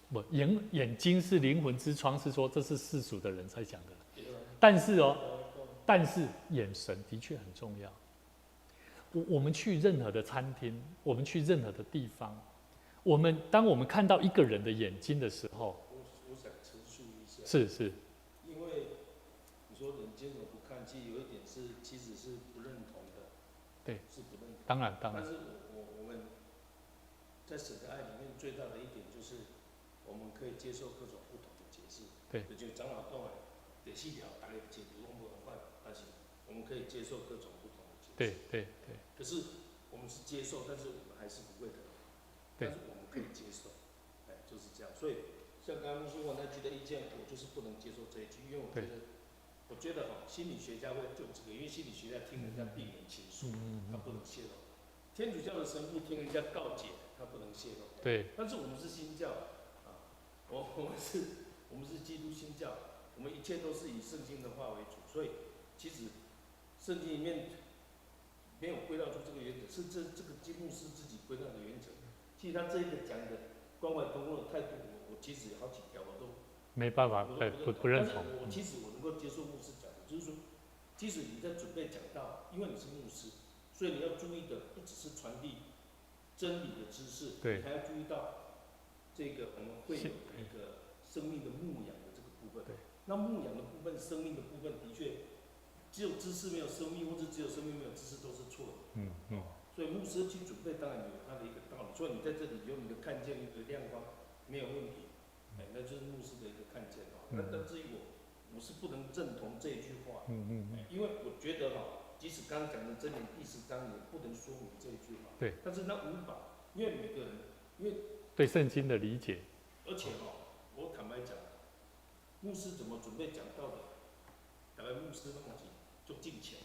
不，眼睛是灵魂之窗，是说这是世俗的人才讲的。但是眼神的确很重要。我们去任何的餐厅，我们去任何的地方，当我们看到一个人的眼睛的时候，我想陈述一下。是。因为你说人间怎么不看，其实有一点其实是不认同的。对，是不认同。当然。但是我们在神的爱里面最大的一点就是，我们可以接受各种不同的解释。对。就长老讲的第4条，大家解读拢不同款，但是我们可以接受各种不同的解释。对。可是我们是接受，但是我们还是不会的。但是我们可以接受，就是这样。所以像刚刚牧师问那句的意见，我就是不能接受这一句，因为我觉得心理学家会就这个，因为心理学家听人家病人倾诉，他不能泄露；天主教的神父听人家告解，他不能泄露。对。但是我们是新教啊，我们是基督新教，我们一切都是以圣经的话为主，所以其实圣经里面没有归纳出这个原则，是这个基牧师自己归纳的原则。其实他这一个讲的关怀同工的态度，我其实有好几条我都没办法，不认同。但是其实我能够接受牧师讲的，就是说，即使你在准备讲道，因为你是牧师，所以你要注意的不只是传递真理的知识，你还要注意到这个我们会有一个生命的牧养的这个部分。那牧养的部分、生命的部分，的确只有知识没有生命，或者只有生命没有知识都是错的。所以牧师去准备，当然有他的一个道理。所以你在这里有你的看见、你的亮光，没有问题。那就是牧师的一个看见但至于我是不能认同这一句话。因为我觉得即使刚刚讲的箴言第10章也不能说明这一句话。对。但是那无法，因为每个人，因为对圣经的理解。而且我坦白讲，牧师怎么准备讲道的？大概牧师那么就敬虔。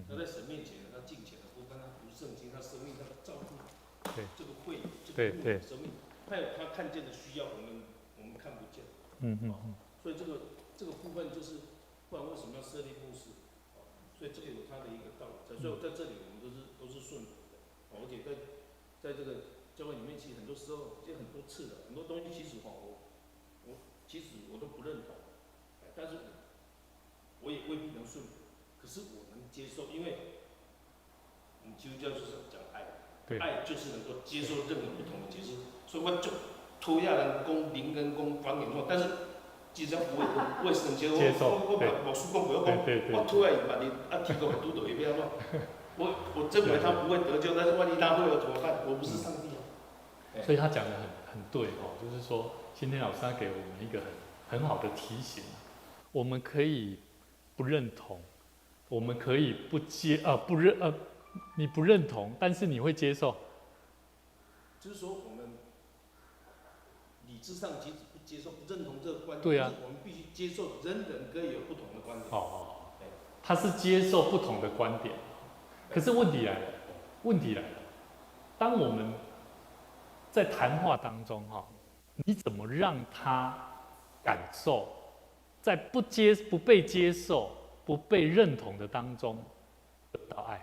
他在神面前他敬虔的部分，他读圣经，他生命，他照顾这个会，这个牧的生命，他有他看见的需要，我们看不见。所以这个部分就是，不然为什么要设立牧师？所以这个有他的一个道理在。所以在这里我们都是顺服的。而且在这个教会里面，其实很多时候，已经很多次了，很多东西其实其实我都不认同，但是我也未必能顺服。可是我能接受，因为我们基督教就是讲爱，爱就是能够接受任何不同的解释。所以我就偷亚人讲灵跟讲方言话，但是基本上不会生气。接受，我把牧师讲过，我讲我突然把你提供督导一遍嘛。我认为他不会得救，但是万一他会了怎么办？我不是上帝啊。所以他讲的很对哦，就是说，今天老师他给我们一个很好的提醒，我们可以不认同，我们可以你不认同，但是你会接受。就是说，我们理智上即使不接受、不认同这个观点，对啊，我们必须接受人可以有不同的观点。他是接受不同的观点，可是问题来了，当我们在谈话当中你怎么让他感受，在不被接受、不被认同的当中得到爱？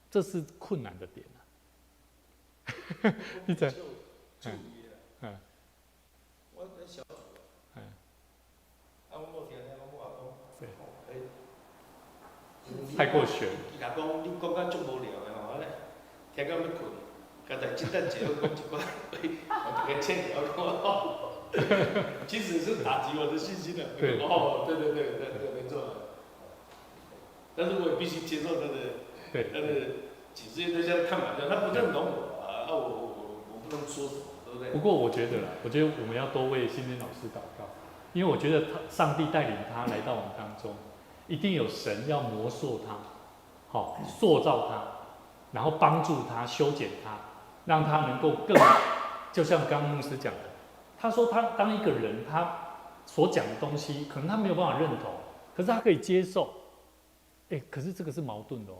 这是困难的点你在，我在小组，我冇听我阿公，太过悬。伊甲讲，你讲到足无聊的吼，听到要困，刚才今天节目讲一寡，我给欠条讲，其实是打击我的信心的。对，没错。但是我也必须接受他的几十岁对象的看法，他不认同我我不能说什么，对不对？不过我觉得我们要多为新天老师祷告，因为我觉得上帝带领他来到我们当中，一定有神要磨塑他，塑造他，然后帮助他修剪他，让他能够更，就像刚刚牧师讲的，他说他当一个人他所讲的东西，可能他没有办法认同，可是他可以接受，可是这个是矛盾的哦。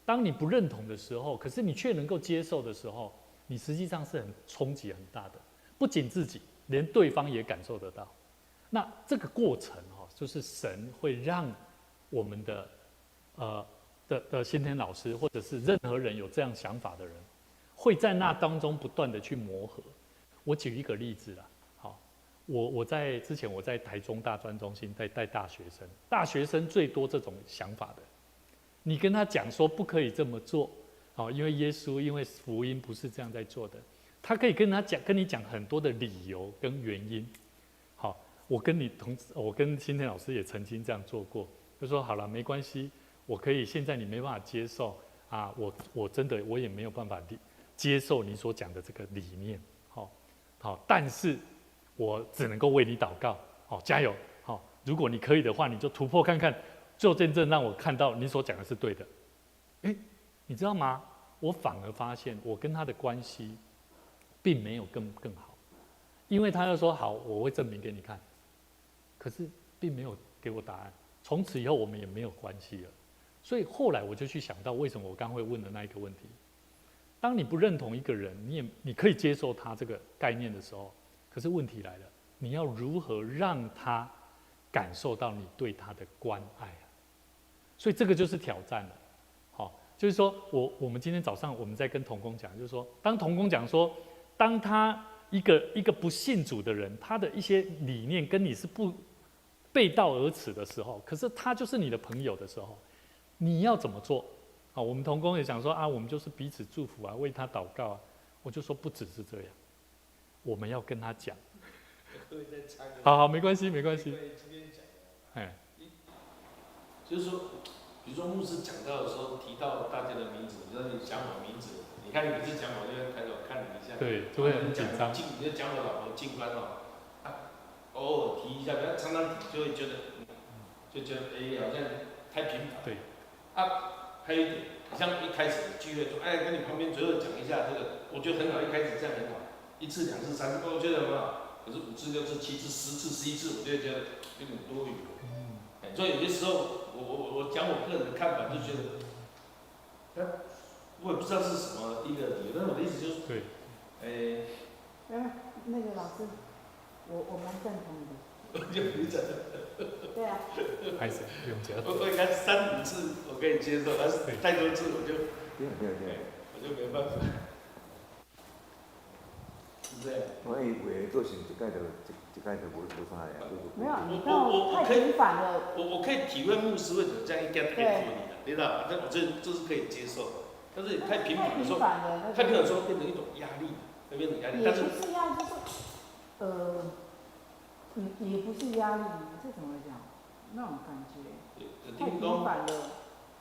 当你不认同的时候，可是你却能够接受的时候，你实际上是很冲击很大的，不仅自己，连对方也感受得到。那这个过程就是神会让我们的先天老师，或者是任何人有这样想法的人，会在那当中不断的去磨合。我举一个例子啦，之前我在台中大专中心在带大学生，大学生最多这种想法的。你跟他讲说不可以这么做，因为耶稣，因为福音不是这样在做的，他可以跟你讲很多的理由跟原因。我跟新天老师也曾经这样做过，就说好了，没关系，我可以，现在你没办法接受啊，我真的我也没有办法接受你所讲的这个理念，但是我只能够为你祷告，加油，如果你可以的话，你就突破看看。做见证让我看到你所讲的是对的，你知道吗？我反而发现我跟他的关系并没有更好，因为他就说好，我会证明给你看，可是并没有给我答案。从此以后我们也没有关系了。所以后来我就去想到，为什么我刚会问的那一个问题：当你不认同一个人，你可以接受他这个概念的时候，可是问题来了，你要如何让他感受到你对他的关爱啊？所以这个就是挑战了，就是说我们今天早上我们在跟同工讲，就是说，当同工讲说，当他一个不信主的人，他的一些理念跟你是不背道而驰的时候，可是他就是你的朋友的时候，你要怎么做？我们同工也讲说我们就是彼此祝福啊，为他祷告啊。我就说不只是这样，我们要跟他讲。好，没关系。就是说，比如说牧师讲到的时候提到大家的名字，你说你讲我名字，你看你每次讲我就会抬头看你一下，对，就会很紧张。你就讲我老婆静观偶尔提一下，不要常常提，就会觉得好像太频繁。对。还有一点，像一开始聚会说，跟你旁边左右讲一下这个，我觉得很好，一开始这样很好，1次、2次、3次，我觉得很好。可是5次、6次、7次、10次、11次，我就会觉得有点多余。所以有些时候，我讲我个人的看法，就觉得，我也不知道是什么一个理由，但是我的意思就是，对，那个老师，我蛮赞同的。就你讲的。对啊。还是不用讲。我应该3、5次我可以接受，但是太多次我就没办法。是这样。我以为做成一届就无啥呀。没有，你到太频繁了。我可以体会牧师为什么这样一点说你的，你知道吗？我这是可以接受的，但是太频繁的时候，太频繁的时候变成一种压力，会变成压力。也不是压力，就是也不是压力，这怎么讲？那种感觉太听频繁了。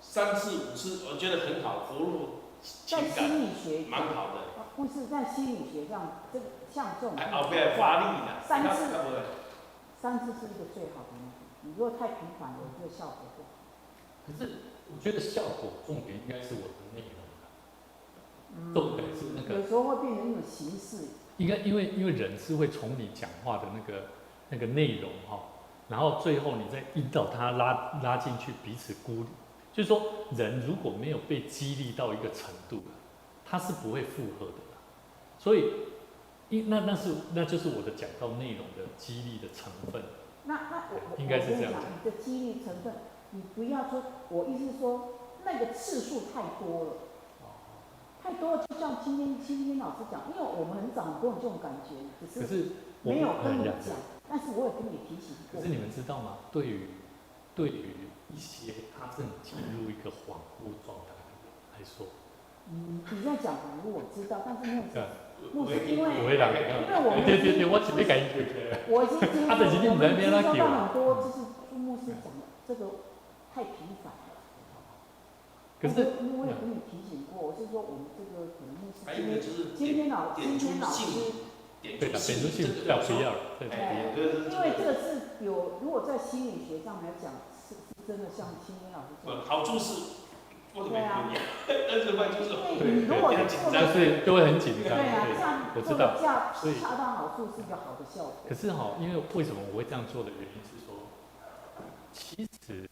3次5次，我觉得很好，投入情在感心理学蛮好的。不是在心理学上，这个像这种还后边发力的，3次是一个最好的那个。你如果太频繁了，我觉得效果不好。可是我觉得效果重点应该是我的内容，重点是那个。有时候会变成一种形式。应该因为人是会从你讲话的那个内容哈，然后最后你再引导他拉进去彼此孤立，就是说人如果没有被激励到一个程度，他是不会复合的啦。所以那就是我的讲到内容的激励的成分。那我应该是这样讲，你的激励成分，你不要说，我意思是说那个次数太多了。太多，就像今天老师讲，因为我们很少很多这种感觉，只是没有跟你讲，但是我也跟你提醒过。可是你们知道吗？对于一些他正进入一个恍惚状态的人来说，你在讲恍惚，我知道，但是牧师因为我对，我准备改一句。我已经接受，我们接收到很多，就是牧师讲的这个太频繁了。可是我也跟你提醒过，我是说我们这个可能是今天老师对的，点出性不要，对，因为这个是如果在心理学上来讲，是真的像今天老师讲。好处是，对啊，因为你如果就会很紧张。对啊，这样我知道，所以恰到好处是一个好的效果。可是因为为什么我会这样做的原因是说，其实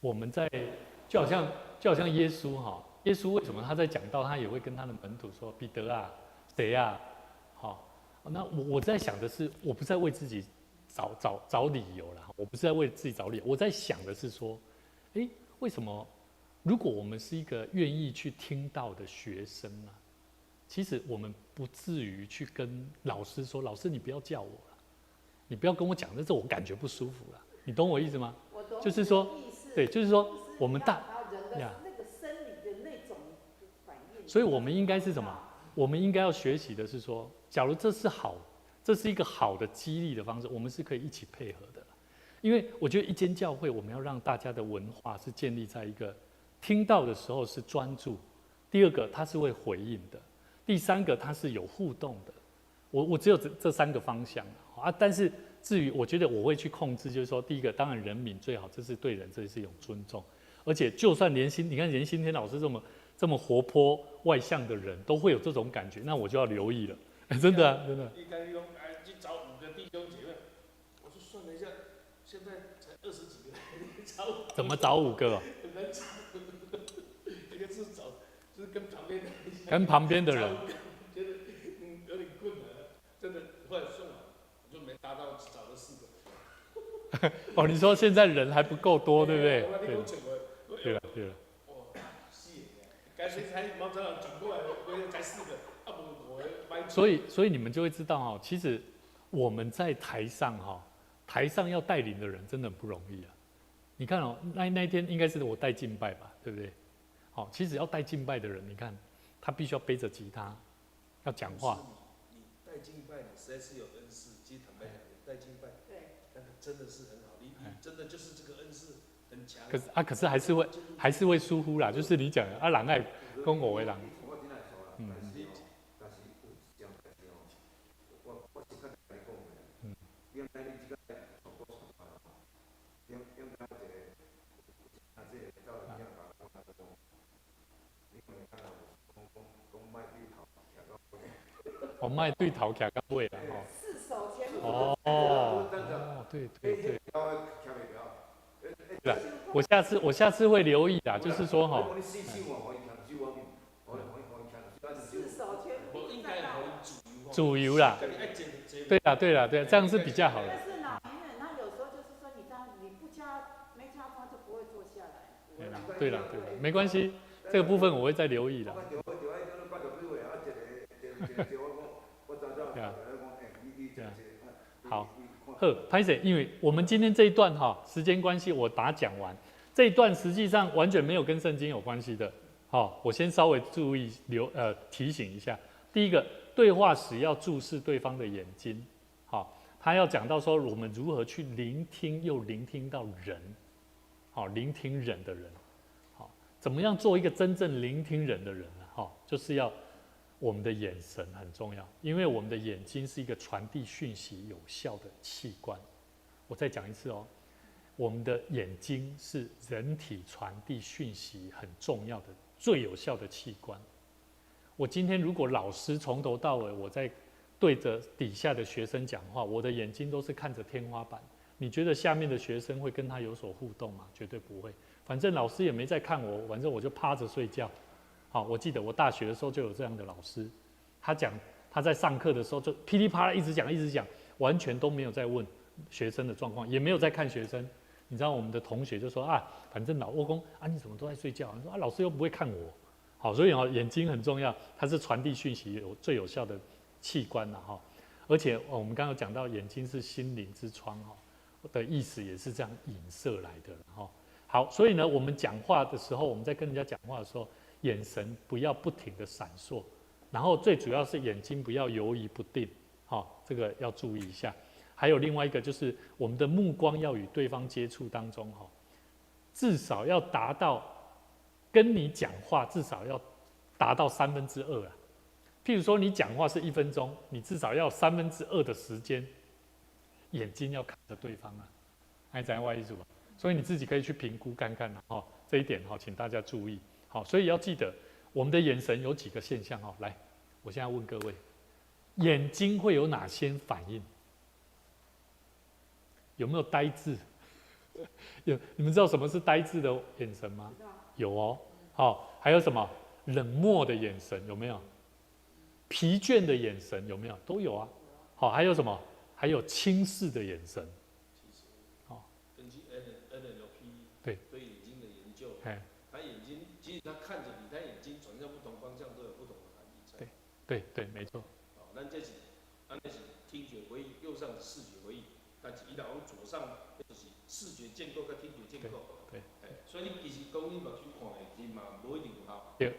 我们就好像耶稣耶稣为什么他在讲道，他也会跟他的门徒说：“彼得啊，谁啊？”那我在想的是，我不在为自己找理由啦，我不是在为自己找理由，我在想的是说，为什么如果我们是一个愿意去听道的学生呢？其实我们不至于去跟老师说：“老师，你不要叫我了，你不要跟我讲，这我感觉不舒服了。”你懂我意思吗？我懂。就是说，对，就是说我们呀，那个生理的那种反应。所以我们应该是什么？我们应该要学习的是说，假如这是一个好的激励的方式，我们是可以一起配合的。因为我觉得一间教会，我们要让大家的文化是建立在一个听到的时候是专注，第二个它是会回应的，第三个它是有互动的。我只有这3个方向啊。但是至于我觉得我会去控制，就是说，第一个当然人民最好，这是对人，这是一种尊重。而且就算你看连新天老师这么活泼外向的人都会有这种感觉，那我就要留意了。真的啊，真的。一刚用去找5个弟兄姐妹，我就算了一下，现在才20几个，你找怎么找5个？很难找，一个是找，就是跟旁边的人，觉得有点困难，真的后来算了，我就没达到，只找了4个。哦，你说现在人还不够多，对不对？对了。哦，是的，该谁才毛长转过来，我才4个，我所以你们就会知道其实我们在台上台上要带领的人真的很不容易啊。你看那一天应该是我带敬拜吧，对不对？其实要带敬拜的人，你看他必须要背着吉他，要讲话。你带敬拜，你实在是有恩赐。其实坦白讲，你带敬拜，对，那个真的是很好。你真的就是这个恩赐很强。可是还是会疏忽啦，就是你讲的人爱讲5个人。卖对头徛到尾啦4手牵对。对啦，我下次会留意啦，就是说主游啦。对啦，这样是比较好的。但是呢，他有时候就是说你这样，你没加装就不会坐下来。对啦，没关系，这个部分我会再留意啦。好，拍摄，因为我们今天这一段时间关系，我把它讲完。这一段实际上完全没有跟圣经有关系的。我先稍微注意提醒一下。第一个，对话时要注视对方的眼睛。他要讲到说我们如何去聆听，又聆听到人，好，聆听人的人，好，怎么样做一个真正聆听人的人呢？好，就是要我们的眼神很重要，因为我们的眼睛是一个传递讯息有效的器官。我再讲一次哦，我们的眼睛是人体传递讯息很重要的、最有效的器官。我今天如果老师从头到尾我在对着底下的学生讲话，我的眼睛都是看着天花板，你觉得下面的学生会跟他有所互动吗？绝对不会。反正老师也没在看我，反正我就趴着睡觉。好，我记得我大学的时候就有这样的老师，他在上课的时候就噼里啪啦一直讲，完全都没有在问学生的状况，也没有在看学生。你知道我们的同学就说啊，反正我说啊你怎么都在睡觉？你说啊老师又不会看我。好，所以眼睛很重要，它是传递讯息最有效的器官啦哈。而且我们刚刚讲到眼睛是心灵之窗哈的意思也是这样影射来的哈。好，所以呢，我们讲话的时候，我们在跟人家讲话的时候，眼神不要不停的闪烁，然后最主要是眼睛不要游移不定，好，这个要注意一下。还有另外一个就是我们的目光要与对方接触当中哈，至少要达到跟你讲话至少要达到2/3啊。譬如说你讲话是1分钟，你至少要2/3的时间，眼睛要看着对方啊，还在外一组，所以你自己可以去评估看看哈，这一点哈，请大家注意。好，所以要记得我们的眼神有几个现象哈。来，我现在问各位，眼睛会有哪些反应？有没有呆滞？你们知道什么是呆滞的眼神吗？有哦。好，还有什么冷漠的眼神有没有？疲倦的眼神有没有？都有啊。好，还有什么？还有轻视的眼神。好，根据 NLP 对眼睛的研究，他眼睛其实他看着你，他眼睛转向不同方向都有不同的含义。对，没错。好，咱这是听觉回忆，右上是视觉回忆，但是伊若往左上就是视觉建构跟听觉建构。对。所以你其实讲你目睭看的，其实嘛不一定有效。对。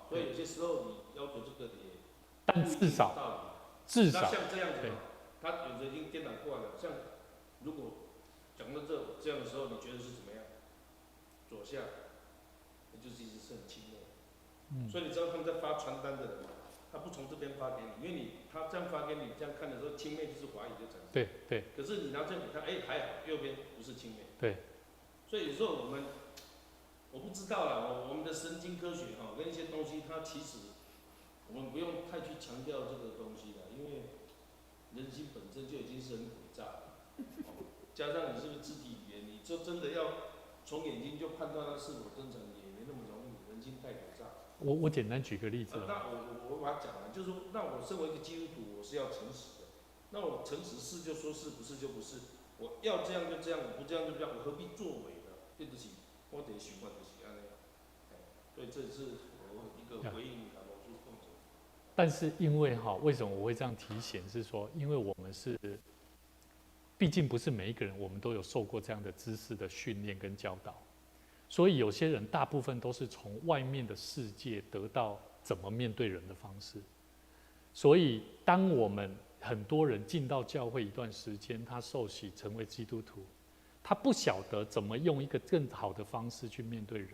所以有些时候你要求这个也。但至少。那像这样子，他有的已经颠倒过来了。像如果讲到这样的时候，你觉得是怎么样？左下，那就其实是很轻的。所以你知道他们在发传单的人，他不从这边发给你，因为他这样发给你，这样看的时候，青妹就是华语就产生。对。可是你拿这样给他，还好，右边不是青妹。对。所以有时候我不知道啦，我们的神经科学跟一些东西，它其实。我们不用太去强调这个东西了，因为人心本身就已经是很诡诈了，加上你是不是肢体语言，你就真的要从眼睛就判断它是否真诚，也没那么容易，人心太诡诈。我简单举个例子。那我把它讲完，就是说，那我身为一个基督徒，我是要诚实的。那我诚实是就说是，不是就不是。我要这样就这样，我不这样就这样，我何必作伪呢？对不起，我得习惯就是这样。所以这是我一个回应。但是因为为什么我会这样提醒？是说，因为我们毕竟不是每一个人，我们都有受过这样的知识的训练跟教导，所以有些人大部分都是从外面的世界得到怎么面对人的方式。所以，当我们很多人进到教会一段时间，他受洗成为基督徒，他不晓得怎么用一个更好的方式去面对人。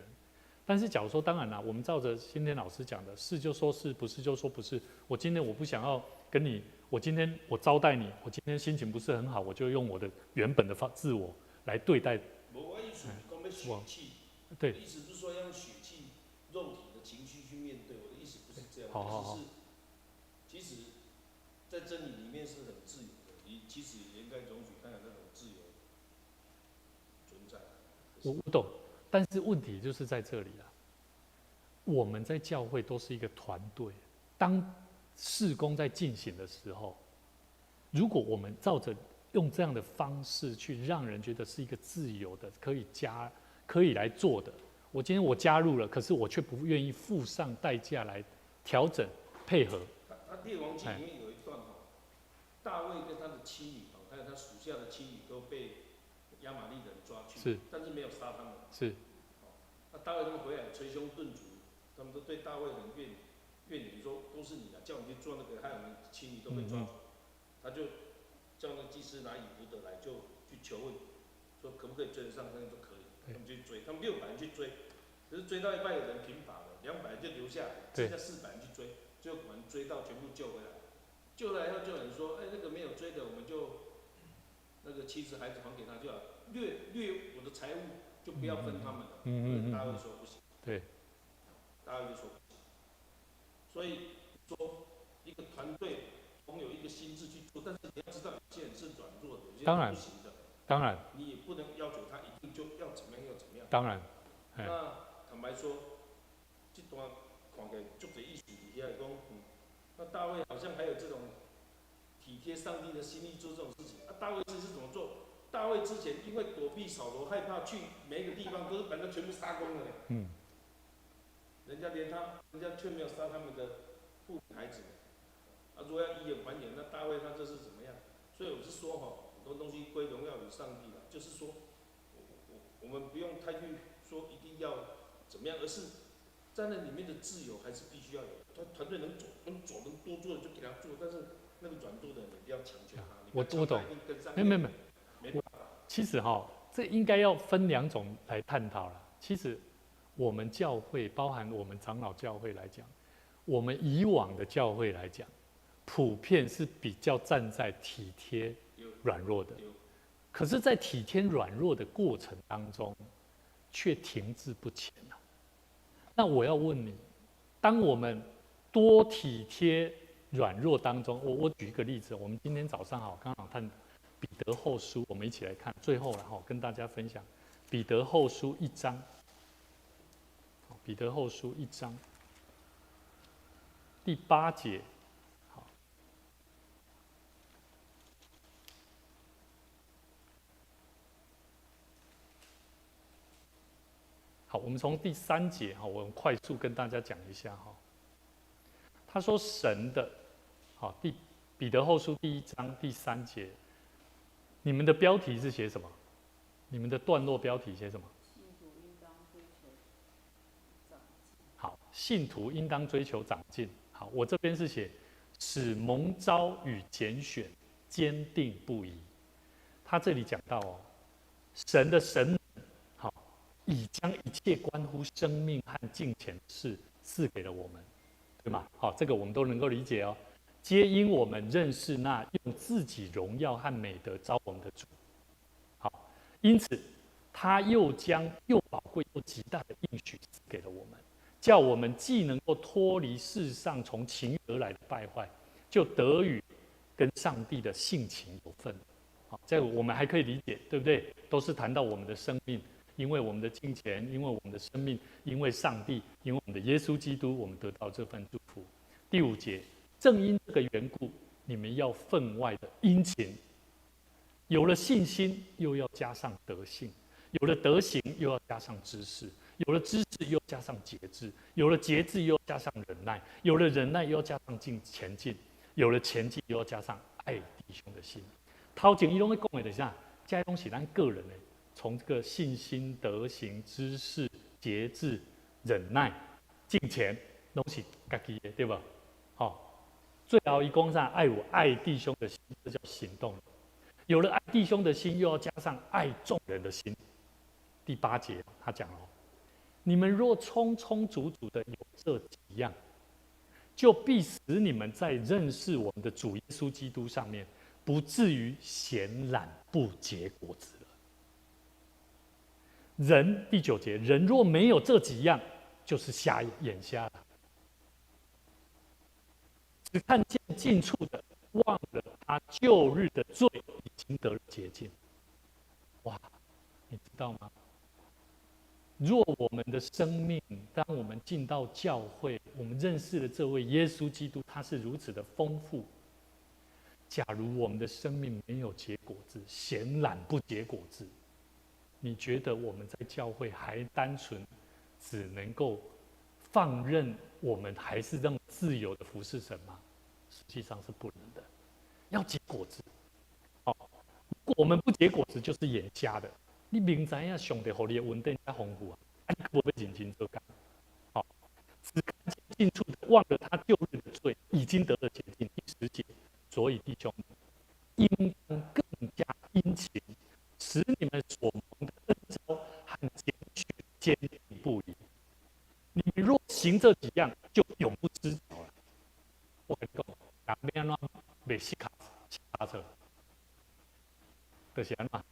但是假如说，当然啦，我们照着先天老师讲的，是就说是，不是就说不是。我今天我不想要跟你，我今天我招待你，我今天心情不是很好，我就用我的原本的自我来对待。我意思讲要血气，对，意思不是说要用血气、肉体的情绪去面对。我的意思不是这样，好。其实，在真理里面是很自由的，你其实也应该容许他有那种自由存在。我懂。但是问题就是在这里了，我们在教会都是一个团队，当事工在进行的时候，如果我们照着用这样的方式去让人觉得是一个自由的，可以来做的，我今天我加入了，可是我却不愿意付上代价来调整配合。他列王记里面有一段大卫跟他的妻女还有他属下的妻女都被亚玛力人抓去，但是没有杀他们。是。那大卫他们回来捶胸顿足，他们都对大卫很怨言，说都是你的，叫你去做那个，害我们妻女都被抓走。他就叫那技师拿以弗得来，就去求问，说可不可以追得上，他们说可以，他们就去追，他们600人去追，可是追到一半有人平反了，200人就留下来，剩下400人去追，最后果然追到全部救回来，救回来以后就有人说，那个没有追的，我们就那个妻子孩子还给他就好，略我的财物就不要分他们了，大卫说不行，对，大卫就说不行，所以说一个团队总有一个心智去做，但是你要知道有些人是软弱的，有些人不行的，当然，你也不能要求他一定就要怎么样要怎么样，当然，那坦白说，这段看起来足侪意思底下讲，那大卫好像还有这种体贴上帝的心意做这种事情。大卫是怎么做？大卫之前因为躲避扫罗，害怕去每一个地方，都是把他全部杀光了。人家却没有杀他们的妇女孩子。如果要以眼还眼，那大卫他这是怎么样？所以我是说很多东西归荣耀与上帝的，就是说，我们不用太去说一定要怎么样，而是在那里面的自由还是必须要有。团队能走能多做的就给他做，但是那个软度的你不要强求他。我懂，没。其实这应该要分2种来探讨了。其实我们教会，包含我们长老教会来讲，我们以往的教会来讲，普遍是比较站在体贴软弱的。可是，在体贴软弱的过程当中，却停滞不前了。那我要问你，当我们多体贴软弱当中，我举一个例子，我们今天早上刚好看彼得后书，我们一起来看，最后跟大家分享彼得后书1章，彼得后书1章第8节，好，我们从第3节我们快速跟大家讲一下他说神的，彼得后书第1章第3节，你们的标题是写什么？你们的段落标题写什么？好，信徒应当追求长进。好，我这边是写使蒙召与拣选坚定不移。他这里讲到神的神能，已将一切关乎生命和敬虔的事赐给了我们，对吗？好，这个我们都能够理解皆因我们认识那用自己荣耀和美德召我们的主。好，因此他又将又宝贵又极大的应许赐给了我们，叫我们既能够脱离世上从情欲而来的败坏，就得与跟上帝的性情有份。好，这个我们还可以理解，对不对？都是谈到我们的生命，因为我们的金钱，因为我们的生命，因为上帝，因为我们的耶稣基督，我们得到这份祝福。第5节，正因这个缘故，你们要分外的殷勤。有了信心，又要加上德行；有了德行，又要加上知识；有了知识，又加上节制；有了节制，又要加上忍耐；有了忍耐，又要加上前进；有了前进，又要加上爱弟兄的心。头前伊拢在讲的是啥？这东西咱个人的，从这个信心、德行、知识、节制、忍耐、敬虔，拢是家己的，对吧？最后一讲啥？爱我爱弟兄的心，这叫行动。有了爱弟兄的心，又要加上爱众人的心。第8节他讲你们若充充足足的有这几样，就必使你们在认识我们的主耶稣基督上面，不至于闲懒不结果子了。人第9节，人若没有这几样，就是眼瞎了，只看见近处的，忘了他旧日的罪已经得了洁净。哇，你知道吗？若我们的生命，当我们进到教会，我们认识了这位耶稣基督，他是如此的丰富。假如我们的生命没有结果子，闲懒不结果子，你觉得我们在教会还单纯只能够放任我们还是让自由的服侍神吗？实际上是不能的，要结果子。如果我们不结果子，就是眼瞎的。你明知影上帝给你的稳定加丰富你可不要认真做工。只看见近处的，忘了他旧日的罪已经得了洁净。第10节，所以弟兄应当行这几样，就永不失脚了。我跟你讲，人要安怎袂失刹车，就是安怎，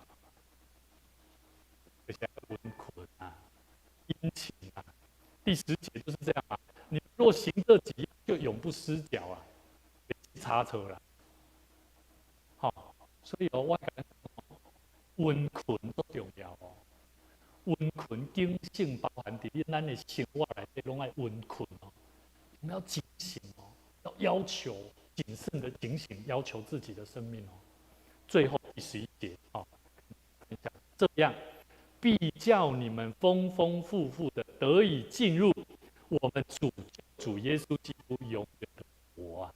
就是温困啊、殷勤啊。第10节就是这样啊。你若行这几样，就永不失脚啊，袂失刹车了。好，所以我感觉温困都重要哦。温困警醒包含伫咱的生活内底，拢爱温困哦。我们要警醒哦，要求谨慎的警醒，要求自己的生命哦。最后第11节哦，这样必叫你们丰丰富富的得以进入我们主耶稣基督永远的国啊。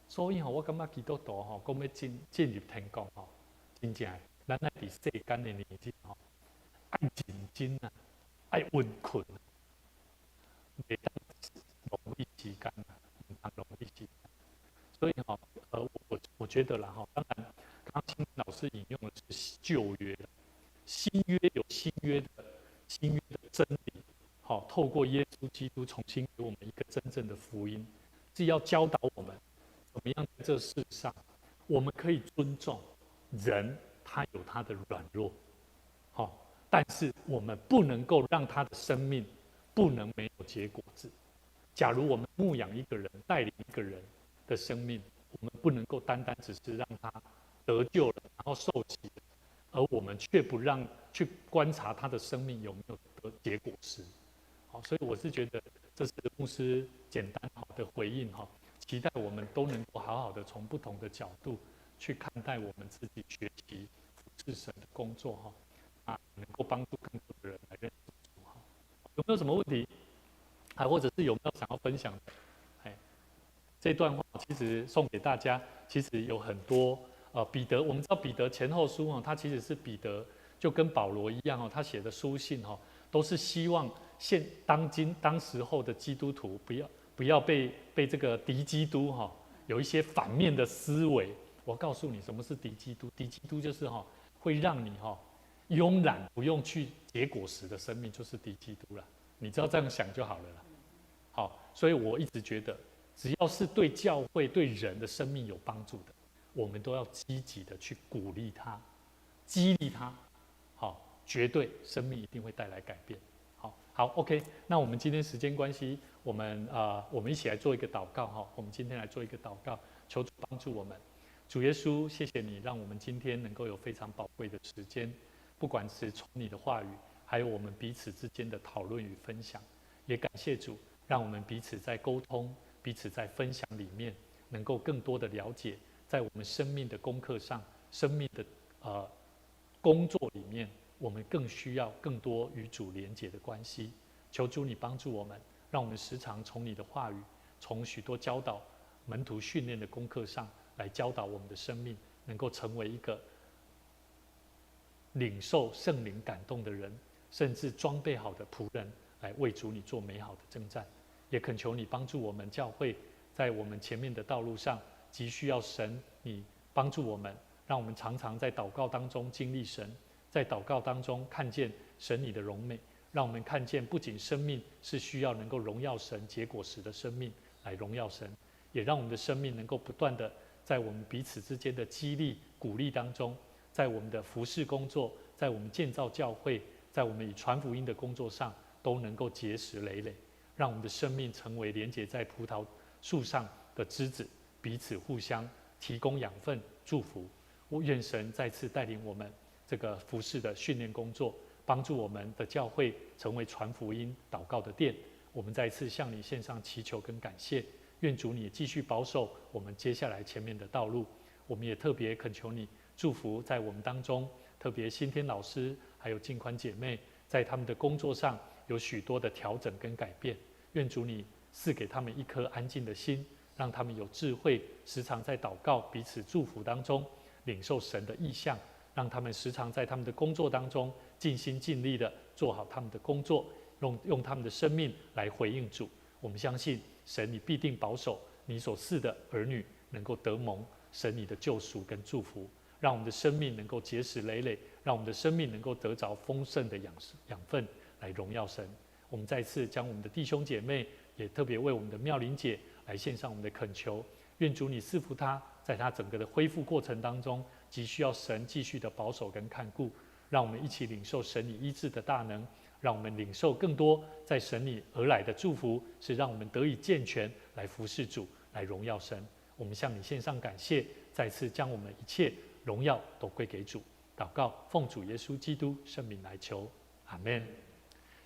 所以我感觉基督徒讲要进入天国真正咱爱伫世间的日子爱认真啊，爱温困啊，袂当浪费时间啊，唔当浪费时间。所以我觉得啦当然，刚刚青老师引用的是旧约，新约有新约的真理，透过耶稣基督重新给我们一个真正的福音，是要教导我们怎么样在这世上，我们可以尊重人，他有他的软弱，但是我们不能够让他的生命不能没有结果子。假如我们牧养一个人，带领一个人的生命，我们不能够单单只是让他得救了，然后受洗了，而我们却不让去观察他的生命有没有得结果实。所以我是觉得这是牧师简单好的回应期待我们都能够好好的从不同的角度去看待我们自己学习服侍神的工作能够帮助更多的人来认识主有没有什么问题？或者是有没有想要分享的？这段话其实送给大家，其实有很多彼得，我们知道彼得前后书他其实是彼得就跟保罗一样他写的书信都是希望当时候的基督徒不要被这个敌基督有一些反面的思维。我告诉你什么是敌基督，敌基督就是会让你慵懒不用去结果实的生命，就是敌基督了。你只要这样想就好了啦。所以我一直觉得，只要是对教会、对人的生命有帮助的，我们都要积极的去鼓励他、激励他。绝对生命一定会带来改变。好 ，OK。那我们今天时间关系，我们一起来做一个祷告我们今天来做一个祷告，求主帮助我们。主耶稣，谢谢你让我们今天能够有非常宝贵的时间，不管是从你的话语，还有我们彼此之间的讨论与分享，也感谢主，让我们彼此在沟通、彼此在分享里面，能够更多的了解，在我们生命的功课上、生命的工作里面，我们更需要更多与主连结的关系。求主你帮助我们，让我们时常从你的话语，从许多教导、门徒训练的功课上来教导我们的生命，能够成为一个领受圣灵感动的人，甚至装备好的仆人，来为主你做美好的征战。也恳求你帮助我们教会，在我们前面的道路上，急需要神你帮助我们，让我们常常在祷告当中经历神，在祷告当中看见神你的荣美，让我们看见不仅生命是需要能够荣耀神、结果实的生命来荣耀神，也让我们的生命能够不断的在我们彼此之间的激励、鼓励当中，在我们的服事工作，在我们建造教会，在我们以传福音的工作上，都能够结实累累，让我们的生命成为连结在葡萄树上的枝子，彼此互相提供养分、祝福。我愿神再次带领我们这个服事的训练工作，帮助我们的教会成为传福音、祷告的殿。我们再次向你献上祈求跟感谢，愿主你继续保守我们接下来前面的道路。我们也特别恳求你祝福在我们当中，特别新天老师还有静宽姐妹，在他们的工作上有许多的调整跟改变。愿主你赐给他们一颗安静的心，让他们有智慧，时常在祷告彼此祝福当中领受神的意象，让他们时常在他们的工作当中尽心尽力的做好他们的工作，用他们的生命来回应主。我们相信神你必定保守你所赐的儿女能够得蒙神你的救赎跟祝福，让我们的生命能够结实累累，让我们的生命能够得着丰盛的养分来荣耀神。我们再次将我们的弟兄姐妹，也特别为我们的妙玲姐来献上我们的恳求。愿主你赐福她，在她整个的恢复过程当中，急需要神继续的保守跟看顾。让我们一起领受神你医治的大能，让我们领受更多在神你而来的祝福，是让我们得以健全来服侍主，来荣耀神。我们向你献上感谢，再次将我们一切荣耀都归给主。祷告，奉主耶稣基督圣名来求，阿们。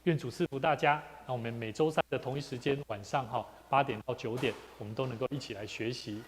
愿主赐福大家。那我们每周三的同一时间晚上8点到9点，我们都能够一起来学习。